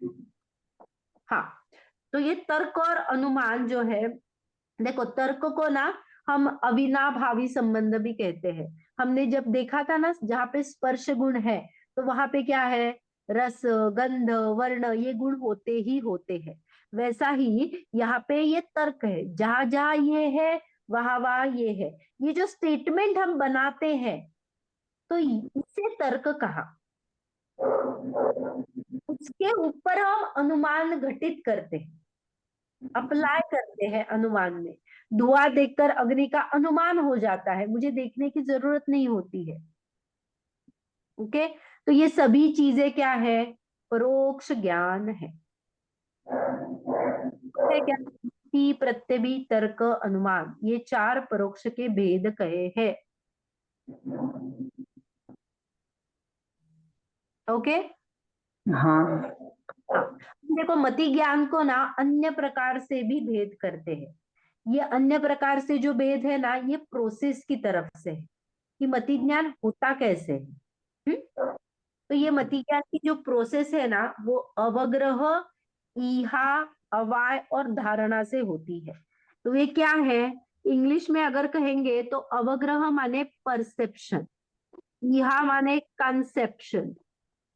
हाँ। तो ये तर्क और अनुमान जो है, देखो तर्क को ना हम अविनाभावी संबंध भी कहते हैं। हमने जब देखा था ना, जहाँ पे स्पर्श गुण है तो वहां पे क्या है, रस गंध वर्ण ये गुण होते ही होते हैं। वैसा ही यहाँ पे ये तर्क है, जहां जहां ये है वहां वहां ये है। ये जो स्टेटमेंट हम बनाते हैं तो इसे तर्क कहा। उसके ऊपर हम अनुमान घटित करते हैं, अप्लाई करते हैं अनुमान में। धुआं देखकर अग्नि का अनुमान हो जाता है, मुझे देखने की जरूरत नहीं होती है। ओके, तो ये सभी चीजें क्या है, परोक्ष ज्ञान है। क्या, प्रत्यभि तर्क अनुमान, ये 4 परोक्ष के भेद कहे हैं। ओके। हाँ। हाँ, देखो मति ज्ञान को ना अन्य प्रकार से भी भेद करते हैं। ये अन्य प्रकार से जो भेद है ना, ये प्रोसेस की तरफ से है कि मति ज्ञान होता कैसे है। तो ये मति ज्ञान की जो प्रोसेस है ना, वो अवग्रह, ईहा, अवाय और धारणा से होती है। तो ये क्या है, इंग्लिश में अगर कहेंगे तो अवग्रह माने परसेप्शन, ईहा माने कंसेप्शन,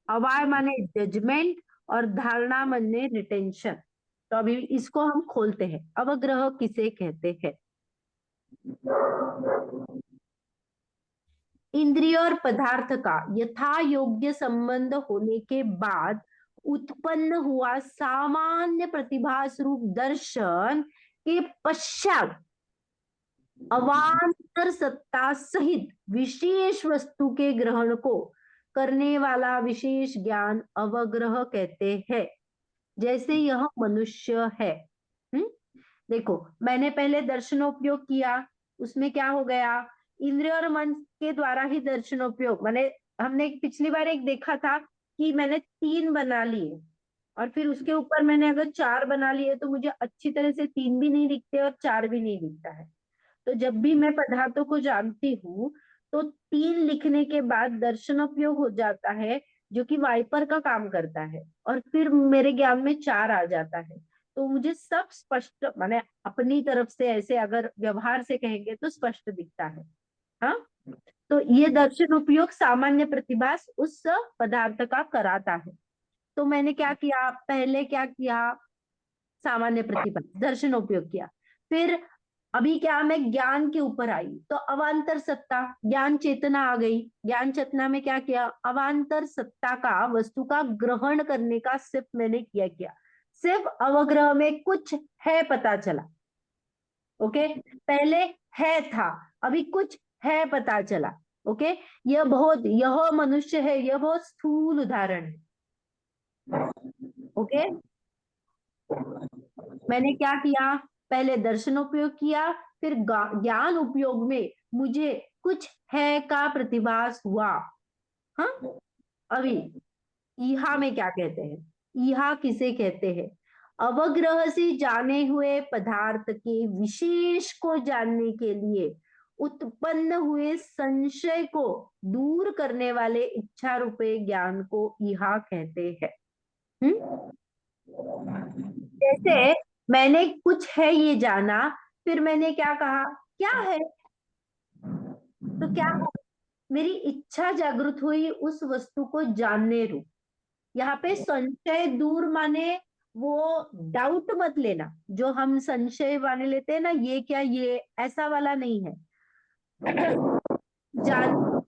अवाय माने जजमेंट और धारणा माने रिटेंशन। तो अभी इसको हम खोलते हैं, अवग्रह किसे कहते हैं। इंद्रिय और पदार्थ का यथा योग्य संबंध होने के बाद उत्पन्न हुआ सामान्य प्रतिभास रूप दर्शन के पश्चात अवांतर सत्ता सहित विशेष वस्तु के ग्रहण को करने वाला विशेष ज्ञान अवग्रह कहते हैं। जैसे यह मनुष्य है। देखो मैंने पहले दर्शनोपयोग किया, उसमें क्या हो गया, इंद्रिय और मन के द्वारा ही दर्शनोपयोग, मैंने हमने पिछली बार एक देखा था कि मैंने 3 बना लिए और फिर उसके ऊपर मैंने अगर 4 बना लिए तो मुझे अच्छी तरह से 3 भी नहीं दिखते और 4 भी नहीं दिखता है। तो जब भी मैं पदार्थों को जानती हूँ तो 3 लिखने के बाद दर्शनोपयोग हो जाता है, जो कि वाइपर का काम करता है, और फिर मेरे ज्ञान में 4 आ जाता है। तो मुझे सब स्पष्ट, माने अपनी तरफ से ऐसे अगर व्यवहार से कहेंगे तो स्पष्ट दिखता है। हाँ, तो ये दर्शन उपयोग सामान्य प्रतिभास उस पदार्थ का कराता है। तो मैंने क्या किया, पहले क्या किया, सामान्य प्रतिभास दर्शन उपयोग किया। फिर अभी क्या, मैं ज्ञान के ऊपर आई तो अवांतर सत्ता, ज्ञान चेतना आ गई। ज्ञान चेतना में क्या किया, अवांतर सत्ता का वस्तु का ग्रहण करने का सिर्फ मैंने किया, सिर्फ अवग्रह में कुछ है पता चला। ओके, पहले है था, अभी कुछ है पता चला। ओके, यह मनुष्य है, यह बहुत स्थूल उदाहरण है। ओके, मैंने क्या किया, पहले दर्शन उपयोग किया, फिर ज्ञान उपयोग में मुझे कुछ है का प्रतिभास हुआ। हाँ, अभी ईहा में क्या कहते हैं, ईहा किसे कहते हैं, अवग्रह से जाने हुए पदार्थ के विशेष को जानने के लिए उत्पन्न हुए संशय को दूर करने वाले इच्छा रूपे ज्ञान को ईहा कहते हैं। जैसे मैंने कुछ है ये जाना, फिर मैंने क्या कहा, क्या है, तो क्या हुआ, मेरी इच्छा जागृत हुई उस वस्तु को जानने रू। यहाँ पे संशय दूर माने वो डाउट मत लेना, जो हम संशय माने लेते हैं ना, ये क्या, ये ऐसा वाला नहीं है। जान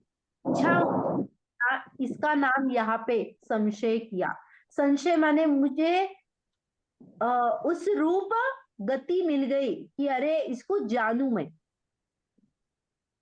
इच्छा, इसका नाम यहाँ पे संशय किया। संशय माने मुझे उस रूप गति मिल गई कि अरे इसको जानू मैं,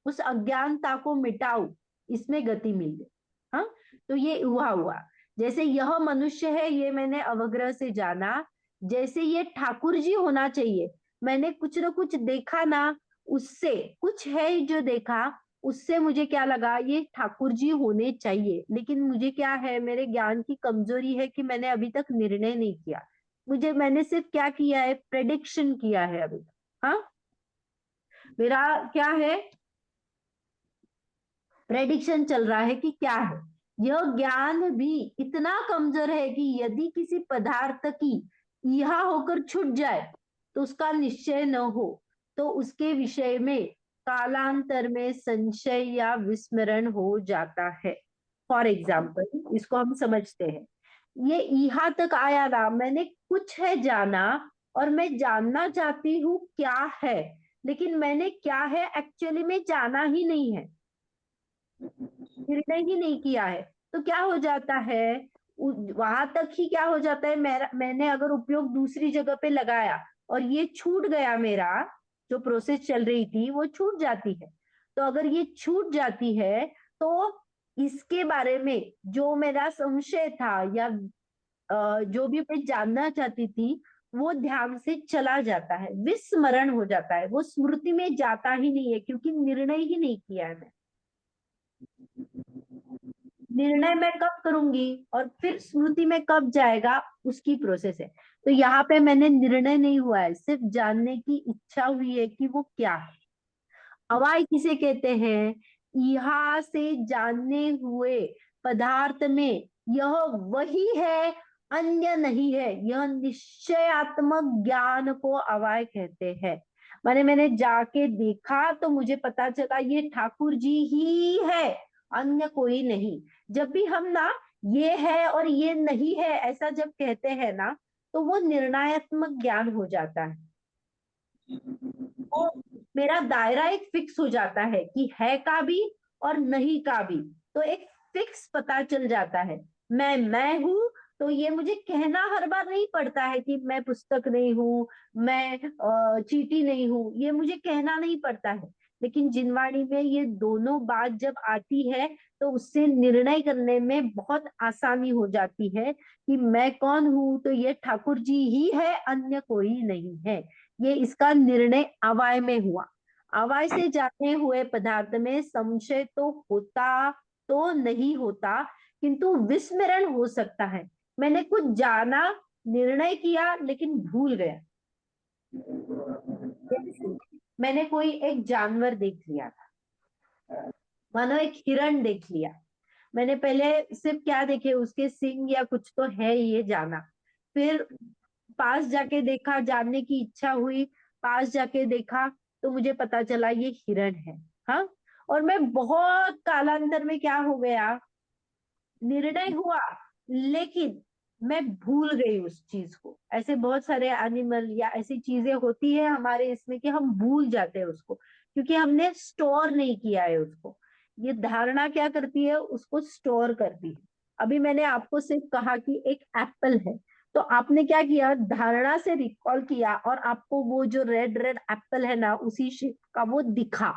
उस अज्ञानता को मिटाऊ, इसमें गति मिल गई। हाँ, तो ये हुआ हुआ। जैसे यह मनुष्य है, ये मैंने अवग्रह से जाना। जैसे ये ठाकुर जी होना चाहिए, मैंने कुछ ना कुछ देखा ना, उससे कुछ है जो देखा, उससे मुझे क्या लगा, ये ठाकुर जी होने चाहिए। लेकिन मुझे क्या है, मेरे ज्ञान की कमजोरी है कि मैंने अभी तक निर्णय नहीं किया। मैंने सिर्फ क्या किया है, प्रेडिक्शन किया है अभी तक। हाँ, मेरा क्या है, प्रेडिक्शन चल रहा है कि क्या है। यह ज्ञान भी इतना कमजोर है कि यदि किसी पदार्थ की यह होकर छूट जाए तो उसका निश्चय न हो, तो उसके विषय में कालांतर में संशय या विस्मरण हो जाता है। फॉर एग्जाम्पल, इसको हम समझते हैं। ये यहाँ तक आया ना, मैंने कुछ है जाना, और मैं जानना चाहती हूँ क्या है, लेकिन मैंने क्या है एक्चुअली में जाना ही नहीं है, निर्णय ही नहीं किया है। तो क्या हो जाता है, वहां तक ही क्या हो जाता है, मैंने अगर उपयोग दूसरी जगह पे लगाया और ये छूट गया, मेरा जो प्रोसेस चल रही थी वो छूट जाती है। तो अगर ये छूट जाती है, तो इसके बारे में जो मेरा संशय था या जो भी मैं जानना चाहती थी, वो ध्यान से चला जाता है, विस्मरण हो जाता है, वो स्मृति में जाता ही नहीं है, क्योंकि निर्णय ही नहीं किया है। मैं निर्णय मैं कब करूंगी और फिर स्मृति में कब जाएगा, उसकी प्रोसेस है। तो यहाँ पे मैंने निर्णय नहीं हुआ है, सिर्फ जानने की इच्छा हुई है कि वो क्या है। अवाय किसे कहते हैं, यहाँ से जानने हुए पदार्थ में यह वही है, अन्य नहीं है। यह निश्चयात्मक ज्ञान को अवाय कहते हैं। मैंने जाके देखा तो मुझे पता चला ये ठाकुर जी ही है, अन्य कोई नहीं। जब भी हम ना ये है और ये नहीं है ऐसा जब कहते हैं ना, तो वो निर्णयात्मक ज्ञान हो जाता है। तो मेरा दायरा एक फिक्स हो जाता है कि है का भी और नहीं का भी, तो एक फिक्स पता चल जाता है। मैं हूं, तो ये मुझे कहना हर बार नहीं पड़ता है कि मैं पुस्तक नहीं हूँ, मैं चींटी नहीं हूँ, ये मुझे कहना नहीं पड़ता है। लेकिन जिनवाणी में ये दोनों बात जब आती है, तो उससे निर्णय करने में बहुत आसानी हो जाती है कि मैं कौन हूँ, तो ये ठाकुर जी ही है, अन्य कोई नहीं है। ये इसका निर्णय अवाय में हुआ। अवाय से जाने हुए पदार्थ में संशय तो होता तो नहीं होता, किंतु विस्मरण हो सकता है। मैंने कुछ जाना, निर्णय किया, लेकिन भूल गया। मैंने कोई एक जानवर देख लिया था, मानो एक हिरण देख लिया। मैंने पहले सिर्फ क्या देखे, उसके सींग या कुछ तो है ये जाना। फिर पास जाके देखा, जानने की इच्छा हुई, पास जाके देखा, तो मुझे पता चला ये हिरण है। हाँ, और मैं बहुत कालांतर में क्या हो गया, निर्णय हुआ, लेकिन मैं भूल गई उस चीज को। ऐसे बहुत सारे एनिमल या ऐसी चीजें होती है हमारे इसमें कि हम भूल जाते हैं उसको, क्योंकि हमने स्टोर नहीं किया है उसको। ये धारणा क्या करती है, उसको स्टोर करती है। अभी मैंने आपको सिर्फ कहा कि एक एप्पल है, तो आपने क्या किया, धारणा से रिकॉल किया, और आपको वो जो रेड रेड एप्पल है ना, उसी शेप का वो दिखा,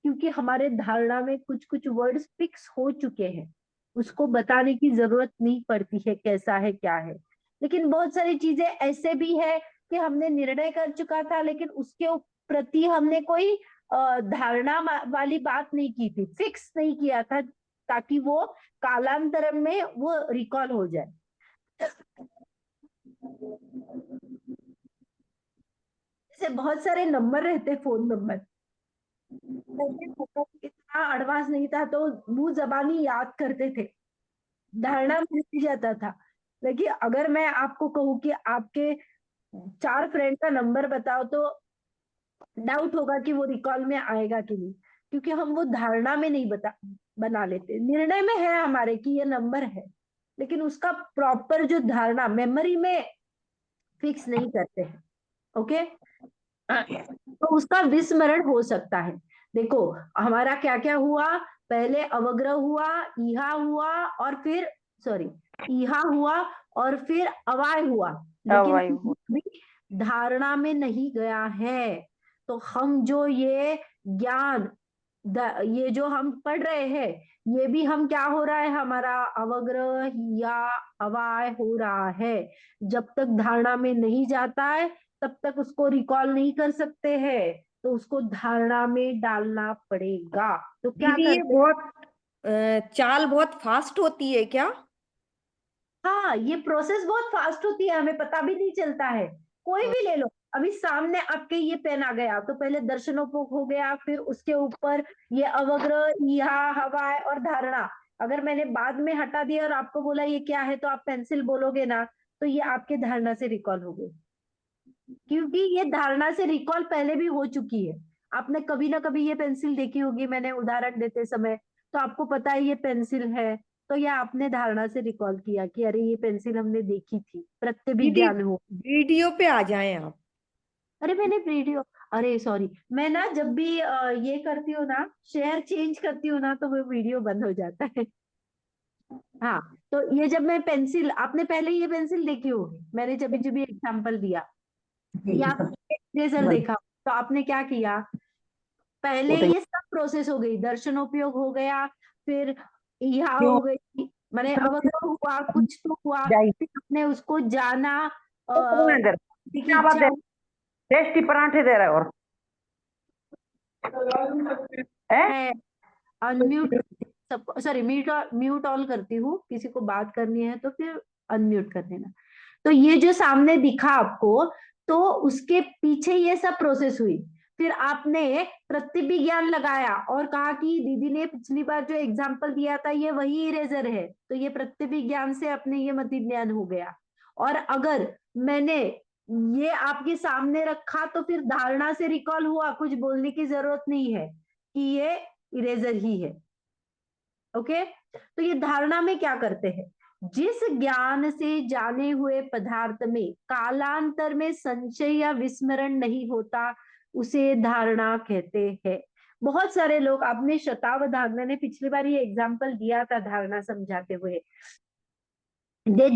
क्योंकि हमारे धारणा में कुछ कुछ वर्ड्स फिक्स हो चुके हैं। उसको बताने की जरूरत नहीं पड़ती है कैसा है क्या है। लेकिन बहुत सारी चीजें ऐसे भी है कि हमने निर्णय कर चुका था, लेकिन उसके प्रति हमने कोई धारणा वाली बात नहीं की थी, फिक्स नहीं किया था, ताकि वो कालांतर में वो रिकॉल हो जाए। जैसे बहुत सारे नंबर रहते, फोन नंबर, इतना एडवांस नहीं था, तो मुंह जबानी याद करते थे, धारणा मिल जाता था। लेकिन अगर मैं आपको कहूँ कि आपके 4 फ्रेंड का नंबर बताओ, तो डाउट होगा कि वो रिकॉल में आएगा कि नहीं, क्योंकि हम वो धारणा में नहीं बना लेते। निर्णय में है हमारे कि ये नंबर है, लेकिन उसका प्रॉपर जो धारणा मेमोरी में फिक्स नहीं करते हैं। ओके, तो उसका विस्मरण हो सकता है। देखो, हमारा क्या क्या हुआ, पहले अवग्रह हुआ, इहा हुआ, और फिर सॉरी इहा हुआ, और फिर अवाय हुआ, लेकिन अवाय हुआ। भी धारणा में नहीं गया है। तो हम जो ये ज्ञान ये जो हम पढ़ रहे हैं, ये भी हम क्या हो रहा है, हमारा अवग्रह या अवाय हो रहा है। जब तक धारणा में नहीं जाता है तब तक उसको रिकॉल नहीं कर सकते हैं, तो उसको धारणा में डालना पड़ेगा। तो क्या दीदी ये करते, बहुत चाल बहुत फास्ट होती है क्या? हाँ ये प्रोसेस बहुत फास्ट होती है, हमें पता भी नहीं चलता है। कोई भी ले लो, अभी सामने आपके ये पेन आ गया तो पहले दर्शनोपभोग हो गया, फिर उसके ऊपर ये अवग्रह, यह हवा और धारणा। अगर मैंने बाद में हटा दिया और आपको बोला ये क्या है, तो आप पेंसिल बोलोगे ना, तो ये आपके धारणा से रिकॉल हो गई, क्योंकि ये धारणा से रिकॉल पहले भी हो चुकी है। आपने कभी ना कभी ये पेंसिल देखी होगी, मैंने उदाहरण देते समय, तो आपको पता है ये पेंसिल है, तो ये आपने धारणा से रिकॉल किया कि अरे ये पेंसिल हमने देखी थी, दीदी प्रत्यभिज्ञान हो। वीडियो पे आ जाएं आप। अरे मैंने वीडियो, अरे सॉरी, मैं ना जब भी ये करती हूँ ना, शेयर चेंज करती हूँ ना, तो वो वीडियो बंद हो जाता है। हाँ, तो ये जब मैं पेंसिल, आपने पहले ये पेंसिल देखी होगी, मैंने जब भी एग्जाम्पल दिया, या इरेजर देखा, तो आपने क्या किया, पहले ये सब प्रोसेस हो गई, दर्शनोपयोग हो गया, फिर यहाँ क्यों हो गई, मैंने अवग्रह हुआ, कुछ तो हुआ, जाई फिर आपने उसको जाना, सुरेंद्र, की क्या बात इच्छा है, हुई। टेस्टी पराठे दे रहे हो और है है अनम्यूट, सब सॉरी, म्यूट म्यूट ऑल करती हूँ, किसी को बात करनी है तो फिर अनम्यूट कर देना। तो ये जो सामने दिखा आपको, तो उसके पीछे ये सब प्रोसेस हुई, फिर आपने प्रतिविज्ञान लगाया और कहा कि दीदी ने पिछली बार जो एग्जाम्पल दिया था ये वही इरेजर है, तो ये प्रतिविज्ञान से अपने ये मति ज्ञान हो गया। और अगर मैंने ये आपके सामने रखा तो फिर धारणा से रिकॉल हुआ, कुछ बोलने की जरूरत नहीं है कि ये इरेजर ही है। ओके, तो ये धारणा में क्या करते हैं, जिस ज्ञान से जाने हुए पदार्थ में कालांतर में संशय या विस्मरण नहीं होता, उसे धारणा कहते हैं। बहुत सारे लोग, आपने शतावधान, मैंने पिछली बार ये एग्जाम्पल दिया था धारणा समझाते हुए।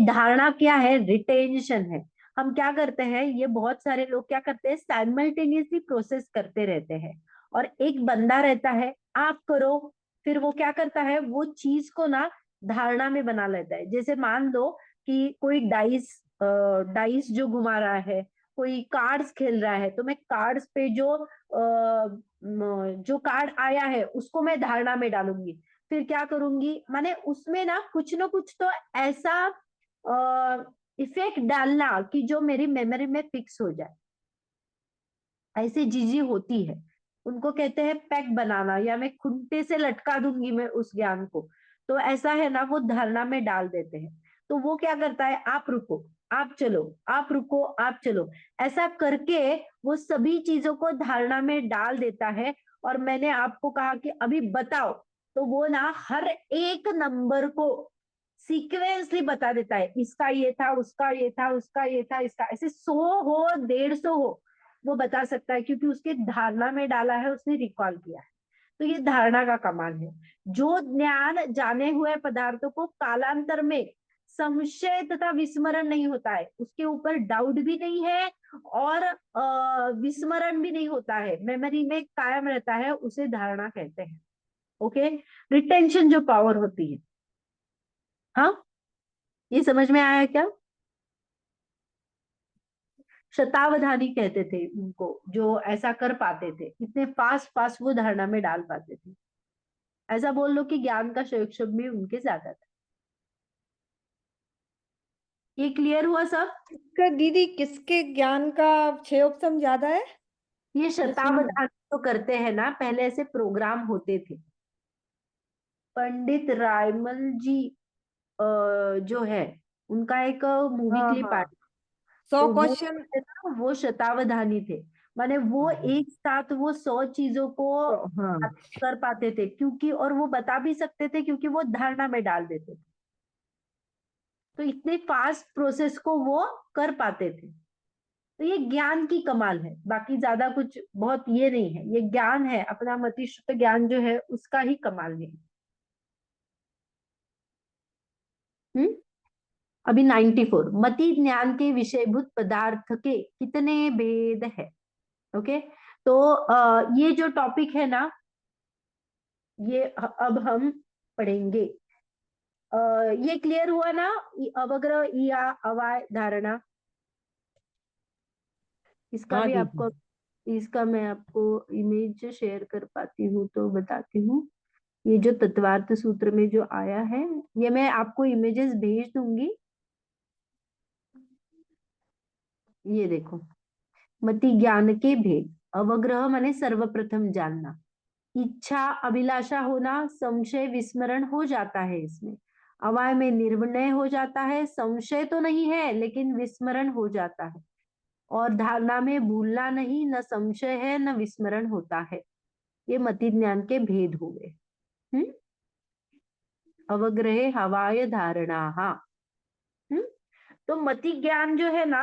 धारणा क्या है, रिटेंशन है। हम क्या करते हैं, ये बहुत सारे लोग क्या करते हैं, साइमल्टेनियसली प्रोसेस करते रहते हैं, और एक बंदा रहता है, आप करो, फिर वो क्या करता है, वो चीज को ना धारणा में बना लेता है। जैसे मान लो कि कोई डाइस, डाइस जो घुमा रहा है, कोई कार्ड्स खेल रहा है, तो मैं कार्ड्स पे जो कार्ड आया है उसको मैं धारणा में डालूंगी, फिर क्या करूंगी, माने उसमें ना कुछ तो ऐसा इफेक्ट डालना कि जो मेरी मेमोरी में फिक्स हो जाए। ऐसी चीजें होती है, उनको कहते हैं पैक बनाना, या मैं खुंटे से लटका दूंगी मैं उस ज्ञान को, तो ऐसा है ना, वो धारणा में डाल देते हैं। तो वो क्या करता है, आप रुको, आप चलो, आप रुको, आप चलो, ऐसा करके वो सभी चीजों को धारणा में डाल देता है। और मैंने आपको कहा कि अभी बताओ, तो वो ना हर एक नंबर को सीक्वेंसली बता देता है, इसका ये था, उसका ये था, उसका ये था, इसका, ऐसे 100 हो, 150 हो, वो बता सकता है, क्योंकि उसके धारणा में डाला है, उसने रिकॉल किया है। तो ये धारणा का कमाल है। जो ज्ञान जाने हुए पदार्थों को कालांतर में संशय तथा विस्मरण नहीं होता है, उसके ऊपर डाउट भी नहीं है, और विस्मरण भी नहीं होता है, मेमोरी में कायम रहता है, उसे धारणा कहते हैं। ओके, रिटेंशन जो पावर होती है। हाँ, ये समझ में आया क्या? शतावधानी कहते थे उनको, जो ऐसा कर पाते थे, इतने फास्ट फास्ट वो धारणा में डाल पाते थे। ऐसा बोल लो कि ज्ञान का संयोग भी उनके ज्यादा था। ये क्लियर हुआ सब? इसका दीदी किसके ज्ञान का क्षयोपम ज्यादा है? ये ये सुन रहे शतावधानी तो करते हैं ना, पहले ऐसे प्रोग्राम होते थे। पंडित रायमल जी जो है, उनका एक मूवी हाँ क्लिप आया, हाँ, 100 तो वो क्वेश्चन। है ना, वो शतावधानी थे, माने वो एक साथ वो 100 चीजों को हाँ, कर पाते थे, क्योंकि और वो बता भी सकते थे क्योंकि वो धारणा में डाल देते थे। तो इतने फास्ट प्रोसेस को वो कर पाते थे। तो ये ज्ञान की कमाल है, बाकी ज्यादा कुछ बहुत ये नहीं है, ये ज्ञान है, अपना मतिष्ठ ज्ञान जो है उसका ही कमाल है। हम्म, अभी 94, मति ज्ञान के विषयभूत पदार्थ के कितने भेद है। ओके, तो ये जो टॉपिक है ना, ये अब हम पढ़ेंगे। ये क्लियर हुआ ना, अवग्रह या अवाय धारणा? इसका हाँ भी दीदी। आपको, इसका मैं आपको इमेज शेयर कर पाती हूँ तो बताती हूँ। ये जो तत्वार्थ सूत्र में जो आया है, ये मैं आपको इमेजेस भेज दूंगी। ये देखो, मति ज्ञान के भेद। अवग्रह माने सर्वप्रथम जानना, इच्छा अभिलाषा होना, संशय विस्मरण हो जाता है इसमें। अवाय में निर्णय हो जाता है, संशय तो नहीं है लेकिन विस्मरण हो जाता है। और धारणा में भूलना नहीं, न संशय है न विस्मरण होता है। ये मति ज्ञान के भेद हो गए। अवग्रहे हवाय धारणा। तो मति ज्ञान जो है ना,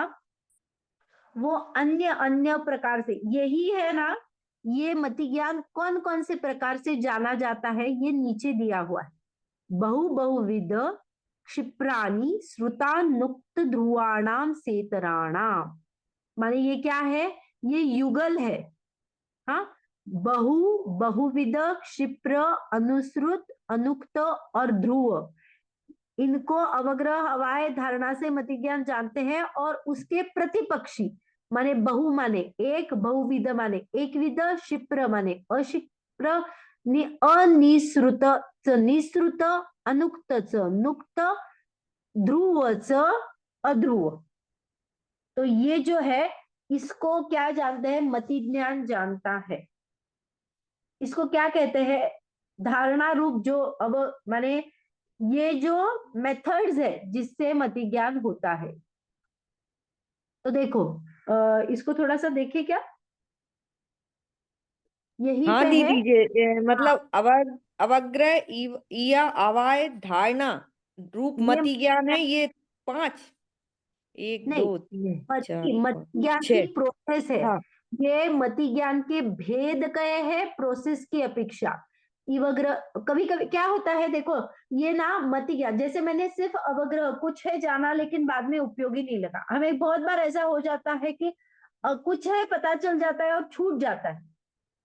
वो अन्य अन्य प्रकार से, यही है ना, ये मति ज्ञान कौन कौन से प्रकार से जाना जाता है ये नीचे दिया हुआ है। बहुविध क्षिप्राणि श्रुतानुक्त ध्रुवाणाम सेतराणाम। माने ये क्या है, ये युगल है। हाँ, बहुविध क्षिप्र अनुश्रुत अनुक्त और ध्रुव, इनको अवग्रह हवाय धारणा से मति ज्ञान जानते हैं। और उसके प्रतिपक्षी माने बहु माने एक, बहुविध माने एक विध, क्षिप्र माने अक्षिप्र, अनिश्रुत निश्रुत, अनुक्त नुक्त, ध्रुव अध्रुव। तो ये जो है, इसको क्या जानते हैं, मति ज्ञान जानता है। इसको क्या कहते हैं, धारणा रूप जो अब माने ये जो मेथड्स है जिससे मति ज्ञान होता है। तो देखो, इसको थोड़ा सा देखिए क्या, यहीं हाँ पे है। दीदी, हाँ, मतलब अवग्रह या अवाय धारणा रूप ये मति ज्ञान है ये 5, 1 नहीं, 2 3 4 मति 5 ज्ञान की 6। प्रोसेस है। हाँ ये मति ज्ञान के भेद कहे हैं प्रोसेस की अपेक्षा। इवग्रह कभी कभी क्या होता है, देखो ये ना मति ज्ञान, जैसे मैंने सिर्फ अवग्रह कुछ है जाना लेकिन बाद में उपयोगी नहीं लगा। हमें बहुत बार ऐसा हो जाता है कि कुछ है पता चल जाता है और छूट जाता है,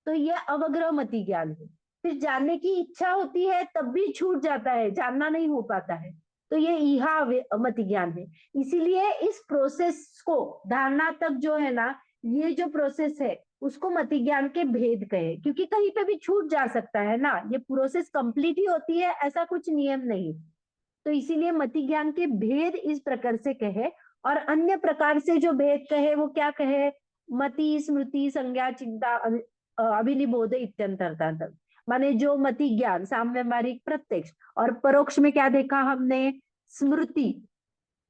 तो ये अवग्रह मति ज्ञान है। फिर जानने की इच्छा होती है तब भी छूट जाता है, जानना नहीं हो पाता है, तो ये इहा मति ज्ञान है। इसीलिए इस प्रोसेस को, धारणा तक जो है ना, ये जो प्रोसेस है उसको मति ज्ञान के भेद कहे, क्योंकि कहीं पे भी छूट जा सकता है ना, ये प्रोसेस कंप्लीट ही होती है, ऐसा कुछ नियम नहीं। तो इसीलिए मति ज्ञान के भेद इस प्रकार से कहे। और अन्य प्रकार से जो भेद कहे वो क्या कहे, मति स्मृति संज्ञा चिंता अभिनिबोध इत्यंतरता। माने जो मति ज्ञान साम्यवहारिक प्रत्यक्ष और परोक्ष में क्या देखा हमने, स्मृति,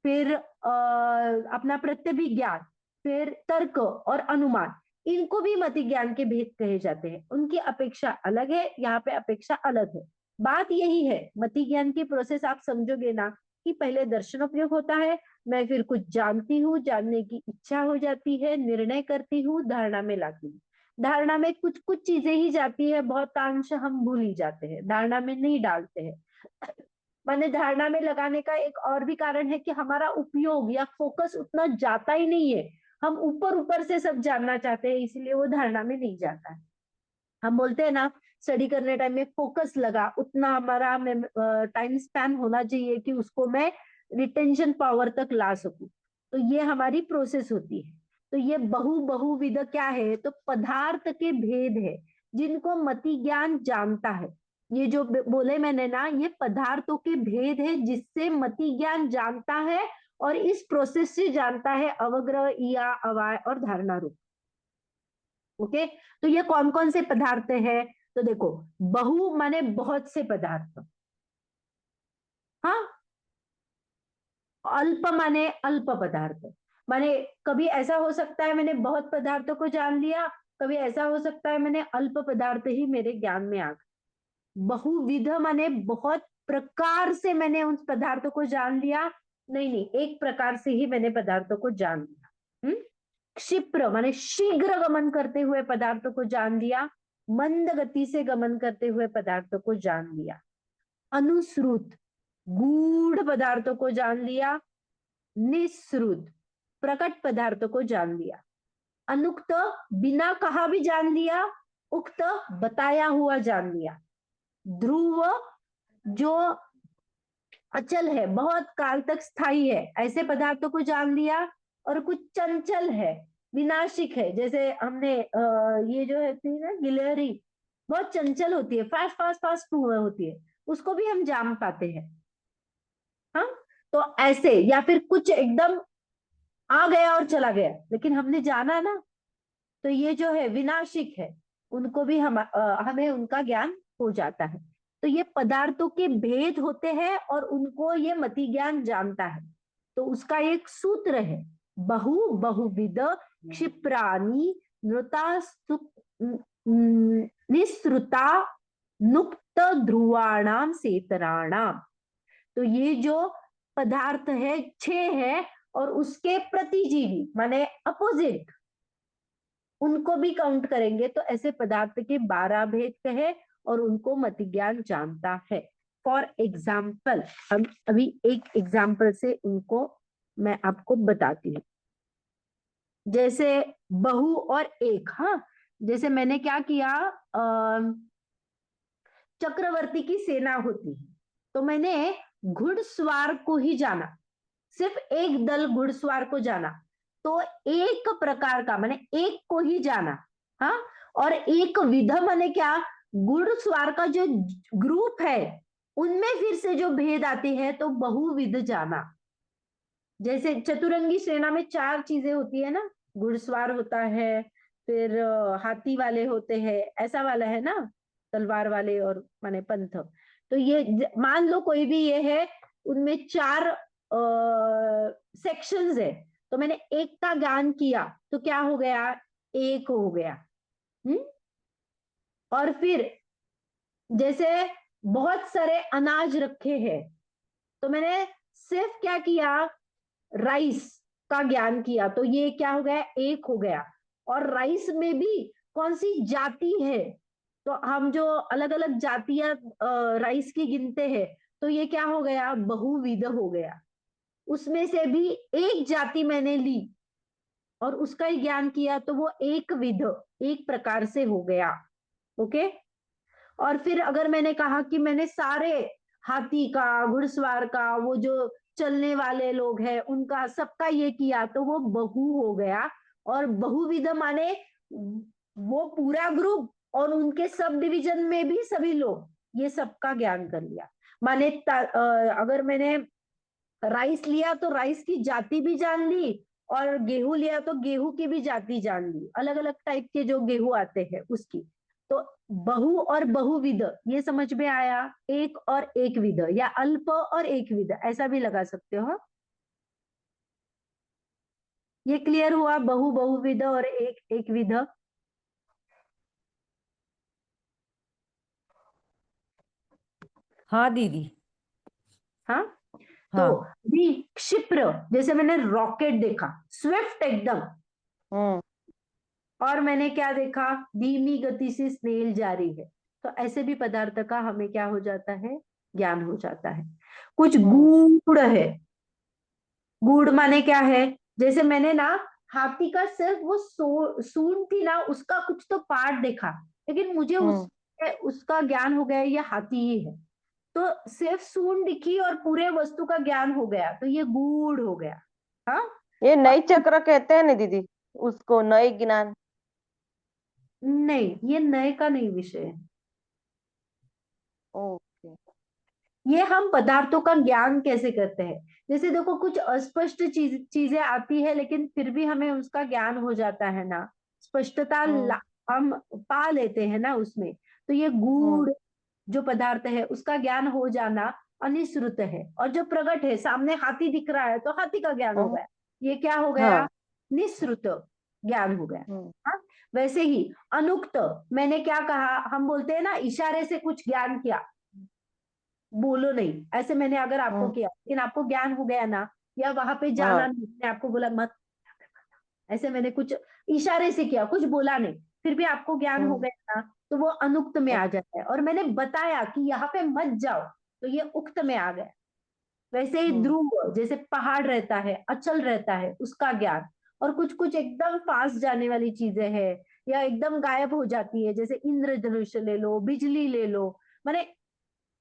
फिर अपना प्रत्यभिज्ञान, फिर तर्क और अनुमान, इनको भी मति ज्ञान के भेद कहे जाते हैं। उनकी अपेक्षा अलग है, यहाँ पे अपेक्षा अलग है। बात यही है, मति ज्ञान की प्रोसेस आप समझोगे ना कि पहले दर्शनोपयोग होता है, मैं फिर कुछ जानती हूँ, जानने की इच्छा हो जाती है, निर्णय करती हूँ, धारणा में लाती हूँ। धारणा में कुछ कुछ चीजें ही जाती है, बहुत अंश हम भूल ही जाते हैं, धारणा में नहीं डालते हैं। मैंने धारणा में लगाने का एक और भी कारण है कि हमारा उपयोग या फोकस उतना जाता ही नहीं है। हम ऊपर ऊपर से सब जानना चाहते हैं, इसलिए वो धारणा में नहीं जाता है। हम बोलते हैं ना, स्टडी करने टाइम में फोकस लगा, उतना हमारा टाइम स्पैन होना चाहिए कि उसको मैं रिटेंशन पावर तक ला सकूं। तो ये हमारी प्रोसेस होती है। तो ये बहुविध क्या है, तो पदार्थ के भेद है जिनको मति ज्ञान जानता है। ये जो बोले मैंने ना, ये पदार्थों के भेद है जिससे मति ज्ञान जानता है, और इस प्रोसेस से जानता है अवग्रह या अवाय और धारणा रूप। ओके, तो ये कौन कौन से पदार्थ है, तो देखो, बहु माने बहुत से पदार्थ, हाँ, अल्प माने अल्प पदार्थ। माने कभी ऐसा हो सकता है मैंने बहुत पदार्थों को जान लिया, कभी ऐसा हो सकता है मैंने अल्प पदार्थ ही मेरे ज्ञान में आ गए। बहुविध माने बहुत प्रकार से मैंने उन पदार्थों को जान लिया, नहीं नहीं, एक प्रकार से ही मैंने पदार्थों को जान लिया। क्षिप्र माने शीघ्र गमन करते हुए पदार्थों को जान लिया, मंद गति से गमन करते हुए पदार्थों को जान लिया। अनुश्रुत गूढ़ पदार्थों को जान लिया, निश्रुत प्रकट पदार्थों को जान लिया। अनुक्त बिना कहा भी जान लिया, उक्त बताया हुआ जान लिया। ध्रुव जो अचल है, बहुत काल तक स्थायी है, ऐसे पदार्थों को जान लिया। और कुछ चंचल है, विनाशिक है, जैसे हमने ये जो है थी ना गिलहरी, बहुत चंचल होती है, फास्ट फास्ट फास्ट होती है, उसको भी हम जान पाते हैं। हाँ, तो ऐसे, या फिर कुछ एकदम आ गया और चला गया लेकिन हमने जाना ना, तो ये जो है विनाशिक है, उनको भी हमें उनका ज्ञान हो जाता है। तो ये पदार्थों के भेद होते हैं और उनको ये मति ज्ञान जानता है। तो उसका एक सूत्र है, बहुविध क्षिप्राणि नृता निसृता नुक्त ध्रुवाणाम सेतराणाम। तो ये जो पदार्थ है 6 है, और उसके प्रतिजीवी माने अपोजिट, उनको भी काउंट करेंगे तो ऐसे पदार्थ के 12 भेद कहे और उनको मति ज्ञान जानता है। फॉर एग्जाम्पल, हम अभी एक एग्जाम्पल से उनको मैं आपको बताती हूँ। जैसे बहु और एक, हाँ, जैसे मैंने क्या किया, चक्रवर्ती की सेना होती है, तो मैंने घुड़सवार को ही जाना, सिर्फ एक दल घुड़सवार को जाना, तो एक प्रकार का माने एक को ही जाना। हाँ, और एक विध माने क्या, घुड़सवार का जो ग्रुप है उनमें फिर से जो भेद आती है, तो बहुविध जाना। जैसे चतुरंगी सेना में 4 चीजें होती है ना, घुड़सवार होता है, फिर हाथी वाले होते हैं, ऐसा वाला है ना, तलवार वाले और माने पंथ। तो ये मान लो कोई भी ये है, उनमें 4 सेक्शंस है, तो मैंने एक का ज्ञान किया तो क्या हो गया, एक हो गया। और फिर जैसे बहुत सारे अनाज रखे हैं, तो मैंने सिर्फ क्या किया, राइस का ज्ञान किया, तो ये क्या हो गया, एक हो गया। और राइस में भी कौन सी जाति है, तो हम जो अलग अलग जातियां राइस की गिनते हैं, तो ये क्या हो गया, बहुविध हो गया। उसमें से भी एक जाति मैंने ली और उसका ही ज्ञान किया, तो वो एक विध, एक प्रकार से हो गया। ओके। और फिर अगर मैंने कहा कि मैंने सारे हाथी का, घुड़सवार का, वो जो चलने वाले लोग हैं उनका सबका ये किया, तो वो बहु हो गया। और बहुविध माने वो पूरा ग्रुप और उनके सब डिवीजन में भी सभी लोग, ये सबका ज्ञान कर लिया। माने अगर मैंने राइस लिया तो राइस की जाति भी जान ली, और गेहूं लिया तो गेहूं की भी जाति जान ली, अलग अलग टाइप के जो गेहूं आते हैं उसकी। तो बहु और बहुविध ये समझ में आया, एक और एक विध, या अल्प और एक विध ऐसा भी लगा सकते हो। ये क्लियर हुआ, बहु बहुविध और एक एक विध। हाँ दीदी। हाँ, तो हाँ। भी क्षिप्र, जैसे मैंने रॉकेट देखा, स्विफ्ट एकदम, और मैंने क्या देखा, धीमी गति से स्नेल जारी है, तो ऐसे भी पदार्थ का हमें क्या हो जाता है, ज्ञान हो जाता है। कुछ गूढ़ है, गूढ़ माने क्या है, जैसे मैंने ना हाथी का सिर्फ वो सूंड थी ना, उसका कुछ तो पार्ट देखा, लेकिन मुझे उसका ज्ञान हो गया ये हाथी ही है। तो सिर्फ सूंड दिखी और पूरे वस्तु का ज्ञान हो गया, तो ये गूढ़ हो गया। हाँ, ये नई चक्र कहते हैं ना दीदी, उसको नई ज्ञान। नहीं, ये नए का नहीं विषय है। ओके। ये हम पदार्थों का ज्ञान कैसे करते हैं, जैसे देखो कुछ अस्पष्ट चीजें आती है, लेकिन फिर भी हमें उसका ज्ञान हो जाता है ना, स्पष्टता हम पा लेते हैं ना उसमें। तो ये गूढ़ जो पदार्थ है उसका ज्ञान हो जाना अनिश्रुत है, और जो प्रकट है, सामने हाथी दिख रहा है तो हाथी का ज्ञान हो गया, ये क्या हो गया, हाँ। निश्रुत ज्ञान हो गया। हम्म। हाँ, वैसे ही अनुक्त, मैंने क्या कहा, हम बोलते हैं ना इशारे से कुछ ज्ञान किया, बोलो नहीं, ऐसे मैंने अगर आपको किया लेकिन आपको ज्ञान हो गया ना, या वहां पे जाना हाँ। नहीं, मैंने आपको बोला मत, ऐसे मैंने कुछ इशारे से किया, कुछ बोला नहीं, फिर भी आपको ज्ञान हो गया ना, तो वो अनुक्त में आ जाता है। और मैंने बताया कि यहाँ पे मत जाओ, तो ये उक्त में आ गया। वैसे ही ध्रुव, जैसे पहाड़ रहता है, अचल रहता है, उसका ज्ञान। और कुछ कुछ एकदम फास्ट जाने वाली चीजें हैं, या एकदम गायब हो जाती है, जैसे इंद्रधनुष ले लो, बिजली ले लो, माने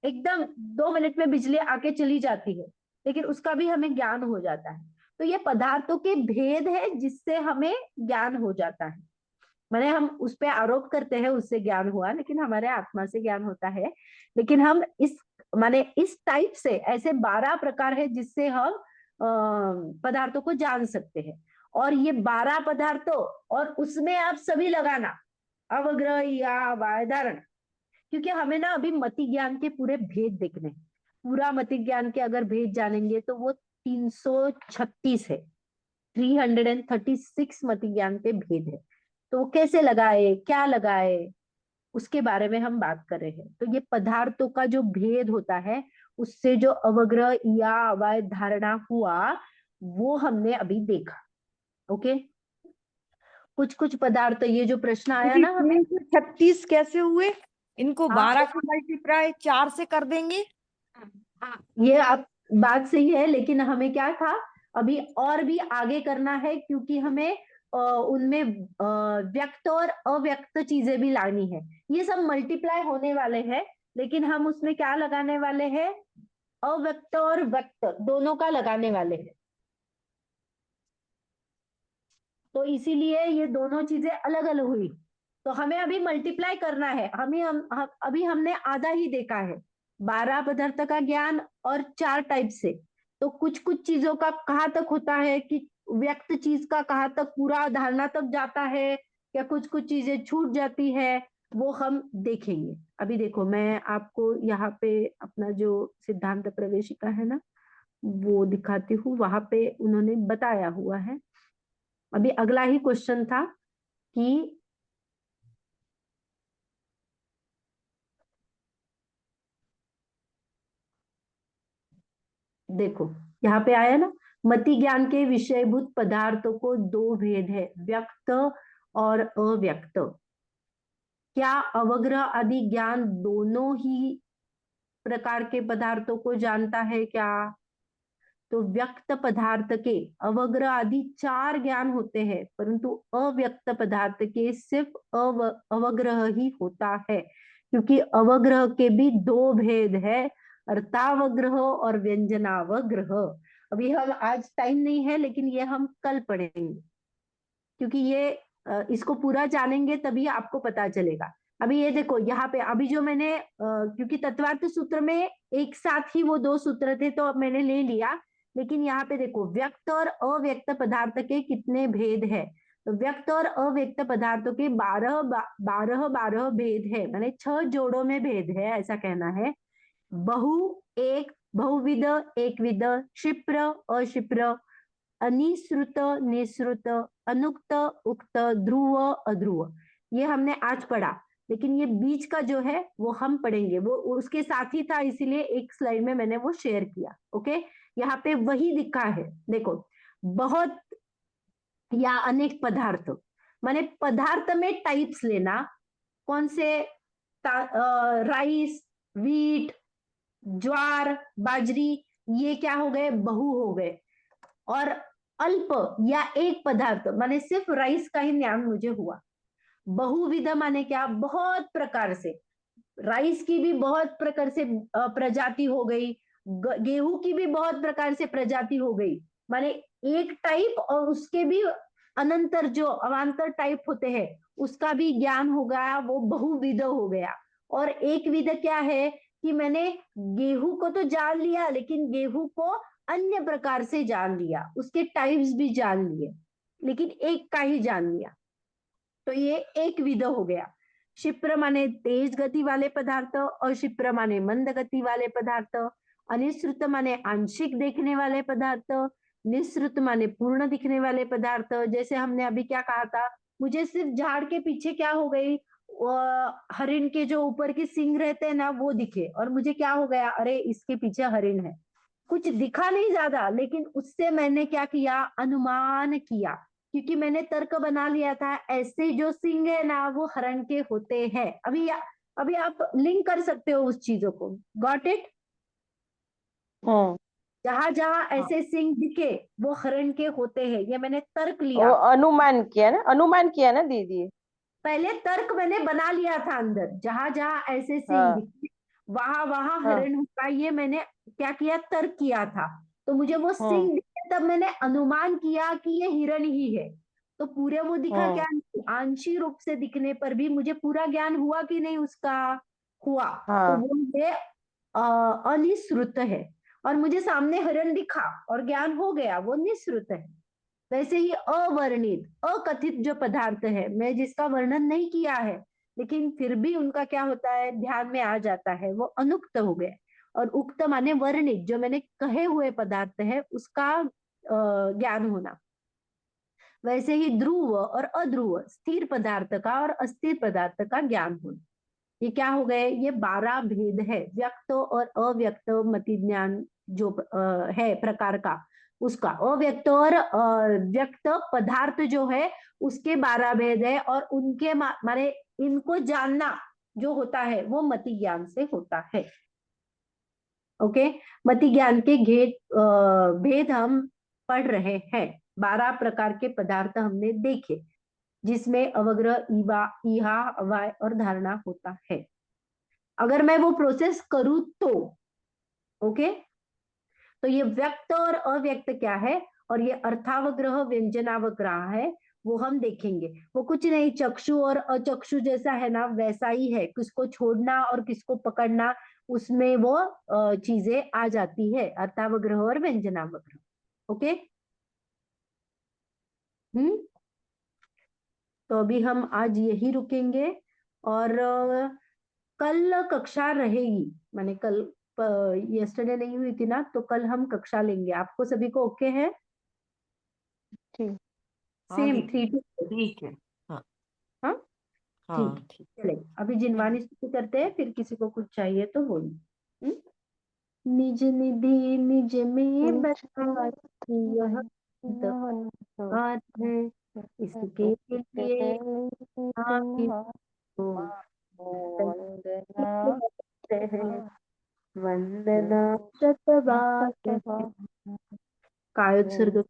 एकदम 2 मिनट में बिजली आके चली जाती है, लेकिन उसका भी हमें ज्ञान हो जाता है। तो ये पदार्थों के भेद है जिससे हमें ज्ञान हो जाता है। माने हम उस पे आरोप करते हैं उससे ज्ञान हुआ, लेकिन हमारे आत्मा से ज्ञान होता है। लेकिन हम इस माने इस टाइप से ऐसे 12 प्रकार है जिससे हम पदार्थों को जान सकते हैं। और ये 12 पदार्थों और उसमें आप सभी लगाना, अवग्रह या वाय धारणा, क्योंकि हमें ना अभी मति ज्ञान के पूरे भेद देखने हैं। पूरा मति ज्ञान के अगर भेद जानेंगे तो वो 336 है, 336 मति ज्ञान के भेद है। तो कैसे लगाए, क्या लगाए, उसके बारे में हम बात कर रहे हैं। तो ये पदार्थों का जो भेद होता है, उससे जो अवग्रह या अवय धारणा हुआ, वो हमने अभी देखा। ओके, कुछ कुछ पदार्थ, ये जो प्रश्न आया दीदी ना हमें, 336 कैसे हुए? इनको हाँ 12 का मल्टीप्लाई 4 से कर देंगे। हाँ, ये आप बात सही है, लेकिन हमें क्या था अभी और भी आगे करना है, क्योंकि हमें उनमें व्यक्त और अव्यक्त चीजें भी लानी है। ये सब मल्टीप्लाई होने वाले हैं, लेकिन हम उसमें क्या लगाने वाले हैं, अव्यक्त और व्यक्त दोनों का लगाने वाले हैं। तो इसीलिए ये दोनों चीजें अलग अलग हुई। तो हमें अभी मल्टीप्लाई करना है। अभी हमने आधा ही देखा है, 12 पदार्थ का ज्ञान और 4 टाइप से। तो कुछ कुछ चीजों का कहाँ तक होता है कि व्यक्त चीज का कहाँ तक पूरा धारणा तक जाता है, या कुछ कुछ चीजें छूट जाती है, वो हम देखेंगे। अभी देखो, मैं आपको यहाँ पे अपना जो सिद्धांत प्रवेशिका है ना, वो दिखाती हूँ। वहां पे उन्होंने बताया हुआ है। अभी अगला ही क्वेश्चन था कि देखो, यहाँ पे आया ना, मति ज्ञान के विषयभूत पदार्थों को 2 भेद है, व्यक्त और अव्यक्त। क्या अवग्रह आदि ज्ञान दोनों ही प्रकार के पदार्थों को जानता है क्या? तो व्यक्त पदार्थ के अवग्रह आदि 4 ज्ञान होते हैं, परंतु अव्यक्त पदार्थ के सिर्फ अवग्रह ही होता है, क्योंकि अवग्रह के भी 2 भेद है, अर्थावग्रह और व्यंजनावग्रह। अभी हम आज टाइम नहीं है, लेकिन ये हम कल पढ़ेंगे, क्योंकि ये इसको पूरा जानेंगे तभी आपको पता चलेगा। अभी ये देखो, यहाँ पे अभी जो मैंने क्योंकि तत्वार्थ सूत्र में एक साथ ही वो 2 सूत्र थे, तो अब मैंने ले लिया। लेकिन यहाँ पे देखो, व्यक्त और अव्यक्त पदार्थ के कितने भेद है। तो व्यक्त और अव्यक्त पदार्थों के 12 भेद है, माने 6 जोड़ों में भेद है, ऐसा कहना है। बहु, एक, बहुविध, एकविध, क्षिप्र, अक्षिप्र, अनिश्रुत, निश्रुत, अनुक्त, उक्त, ध्रुव, अध्रुव, ये हमने आज पढ़ा। लेकिन ये बीच का जो है वो हम पढ़ेंगे, वो उसके साथ ही था, इसीलिए एक स्लाइड में मैंने वो शेयर किया। ओके, यहाँ पे वही दिखा है, देखो, बहुत या अनेक पदार्थ, माने पदार्थ में टाइप्स लेना, कौन से, राइस, वीट, ज्वार, बाजरी, ये क्या हो गए, बहु हो गए। और अल्प या एक पदार्थ, माने सिर्फ राइस का ही ज्ञान मुझे हुआ। बहुविध माने क्या, बहुत प्रकार से, राइस की भी बहुत प्रकार से प्रजाति हो गई, गेहूं की भी बहुत प्रकार से प्रजाति हो गई। माने एक टाइप और उसके भी अनंतर जो अवान्तर टाइप होते हैं, उसका भी ज्ञान हो गया, वो बहुविध हो गया। और एक विध क्या है कि मैंने गेहूं को तो जान लिया, लेकिन गेहूं को अन्य प्रकार से जान लिया, उसके टाइप्स भी जान लिए, लेकिन एक का ही जान लिया, तो ये एक विध हो गया। क्षिप्र माने तेज गति वाले पदार्थ, और क्षिप्र माने मंद गति वाले पदार्थ, अनिश्रुत माने आंशिक देखने वाले पदार्थ, निश्रुत माने पूर्ण दिखने वाले पदार्थ। जैसे हमने अभी क्या कहा था, मुझे सिर्फ झाड़ के पीछे क्या हो गई, हरिण के जो ऊपर के सींग रहते हैं ना, वो दिखे, और मुझे क्या हो गया, अरे इसके पीछे हरिण है। कुछ दिखा नहीं ज्यादा, लेकिन उससे मैंने क्या किया, अनुमान किया, क्योंकि मैंने तर्क बना लिया था, ऐसे जो सिंह है ना वो हरण के होते हैं। अभी आप लिंक कर सकते हो उस चीजों को, गॉट इट। जहां जहां ऐसे सिंह दिखे वो हरण के होते हैं, ये मैंने तर्क लिया। वो अनुमान किया ना दीदी। पहले तर्क मैंने बना लिया था अंदर, जहां जहां ऐसे सिंह हाँ दिखे वहां वहां हाँ हिरण होगा, ये मैंने क्या किया, तर्क किया था। तो मुझे वो सिंह दिखे, तब मैंने अनुमान किया कि ये हिरण ही है। तो पूरे वो दिखा क्या, आंशिक रूप से दिखने पर भी मुझे पूरा ज्ञान हुआ कि नहीं उसका, हुआ। तो हाँ वो ये अनिश्रुत है। और मुझे सामने हिरण दिखा और ज्ञान हो गया, वो निश्रुत है। वैसे ही अवर्णित, अकथित जो पदार्थ है, मैं जिसका वर्णन नहीं किया है, लेकिन फिर भी उनका क्या होता है, ध्यान में आ जाता है, वो अनुक्त हो गए। और उक्त माने वर्णित, जो मैंने कहे हुए पदार्थ है उसका ज्ञान होना। वैसे ही ध्रुव और अध्रुव, स्थिर पदार्थ का और अस्थिर पदार्थ का ज्ञान होना। ये क्या हो गए, ये 12 भेद है, व्यक्त और अव्यक्त मति ज्ञान जो है प्रकार का, उसका अव्यक्त और व्यक्त पदार्थ जो है उसके 12 भेद है। और उनके माने इनको जानना जो होता है वो मति ज्ञान से होता है। ओके, मति ज्ञान के भेद हम पढ़ रहे हैं। 12 प्रकार के पदार्थ हमने देखे, जिसमें अवग्रह, ईवा, ईहा, अवाय और धारणा होता है। अगर मैं वो प्रोसेस करूं तो ओके, तो ये व्यक्त और अव्यक्त क्या है, और ये अर्थावग्रह व्यंजनावग्रह है, वो हम देखेंगे। वो कुछ नहीं, चक्षु और अचक्षु जैसा है ना, वैसा ही है। किसको छोड़ना और किसको पकड़ना, उसमें वो चीजें आ जाती है, अर्थावग्रह और व्यंजनावग्रह। ओके। हम्म। तो अभी हम आज यही रुकेंगे, और कल कक्षा रहेगी। मैंने कल यस्टरडे नहीं हुई थी ना, तो कल हम कक्षा लेंगे। आपको सभी को ओके है? ठीक। हाँ सेम दीदी 3 to 4। ठीक है। हाँ हाँ ठीक। हाँ ठीक। चले, अभी जिनवानी स्तुति करते हैं, फिर किसी को कुछ चाहिए तो बोलिए। निज निधि निज में बसा, यह बात है, इसके लिए आप इसको वंदना शतबार। कायोत्सर्ग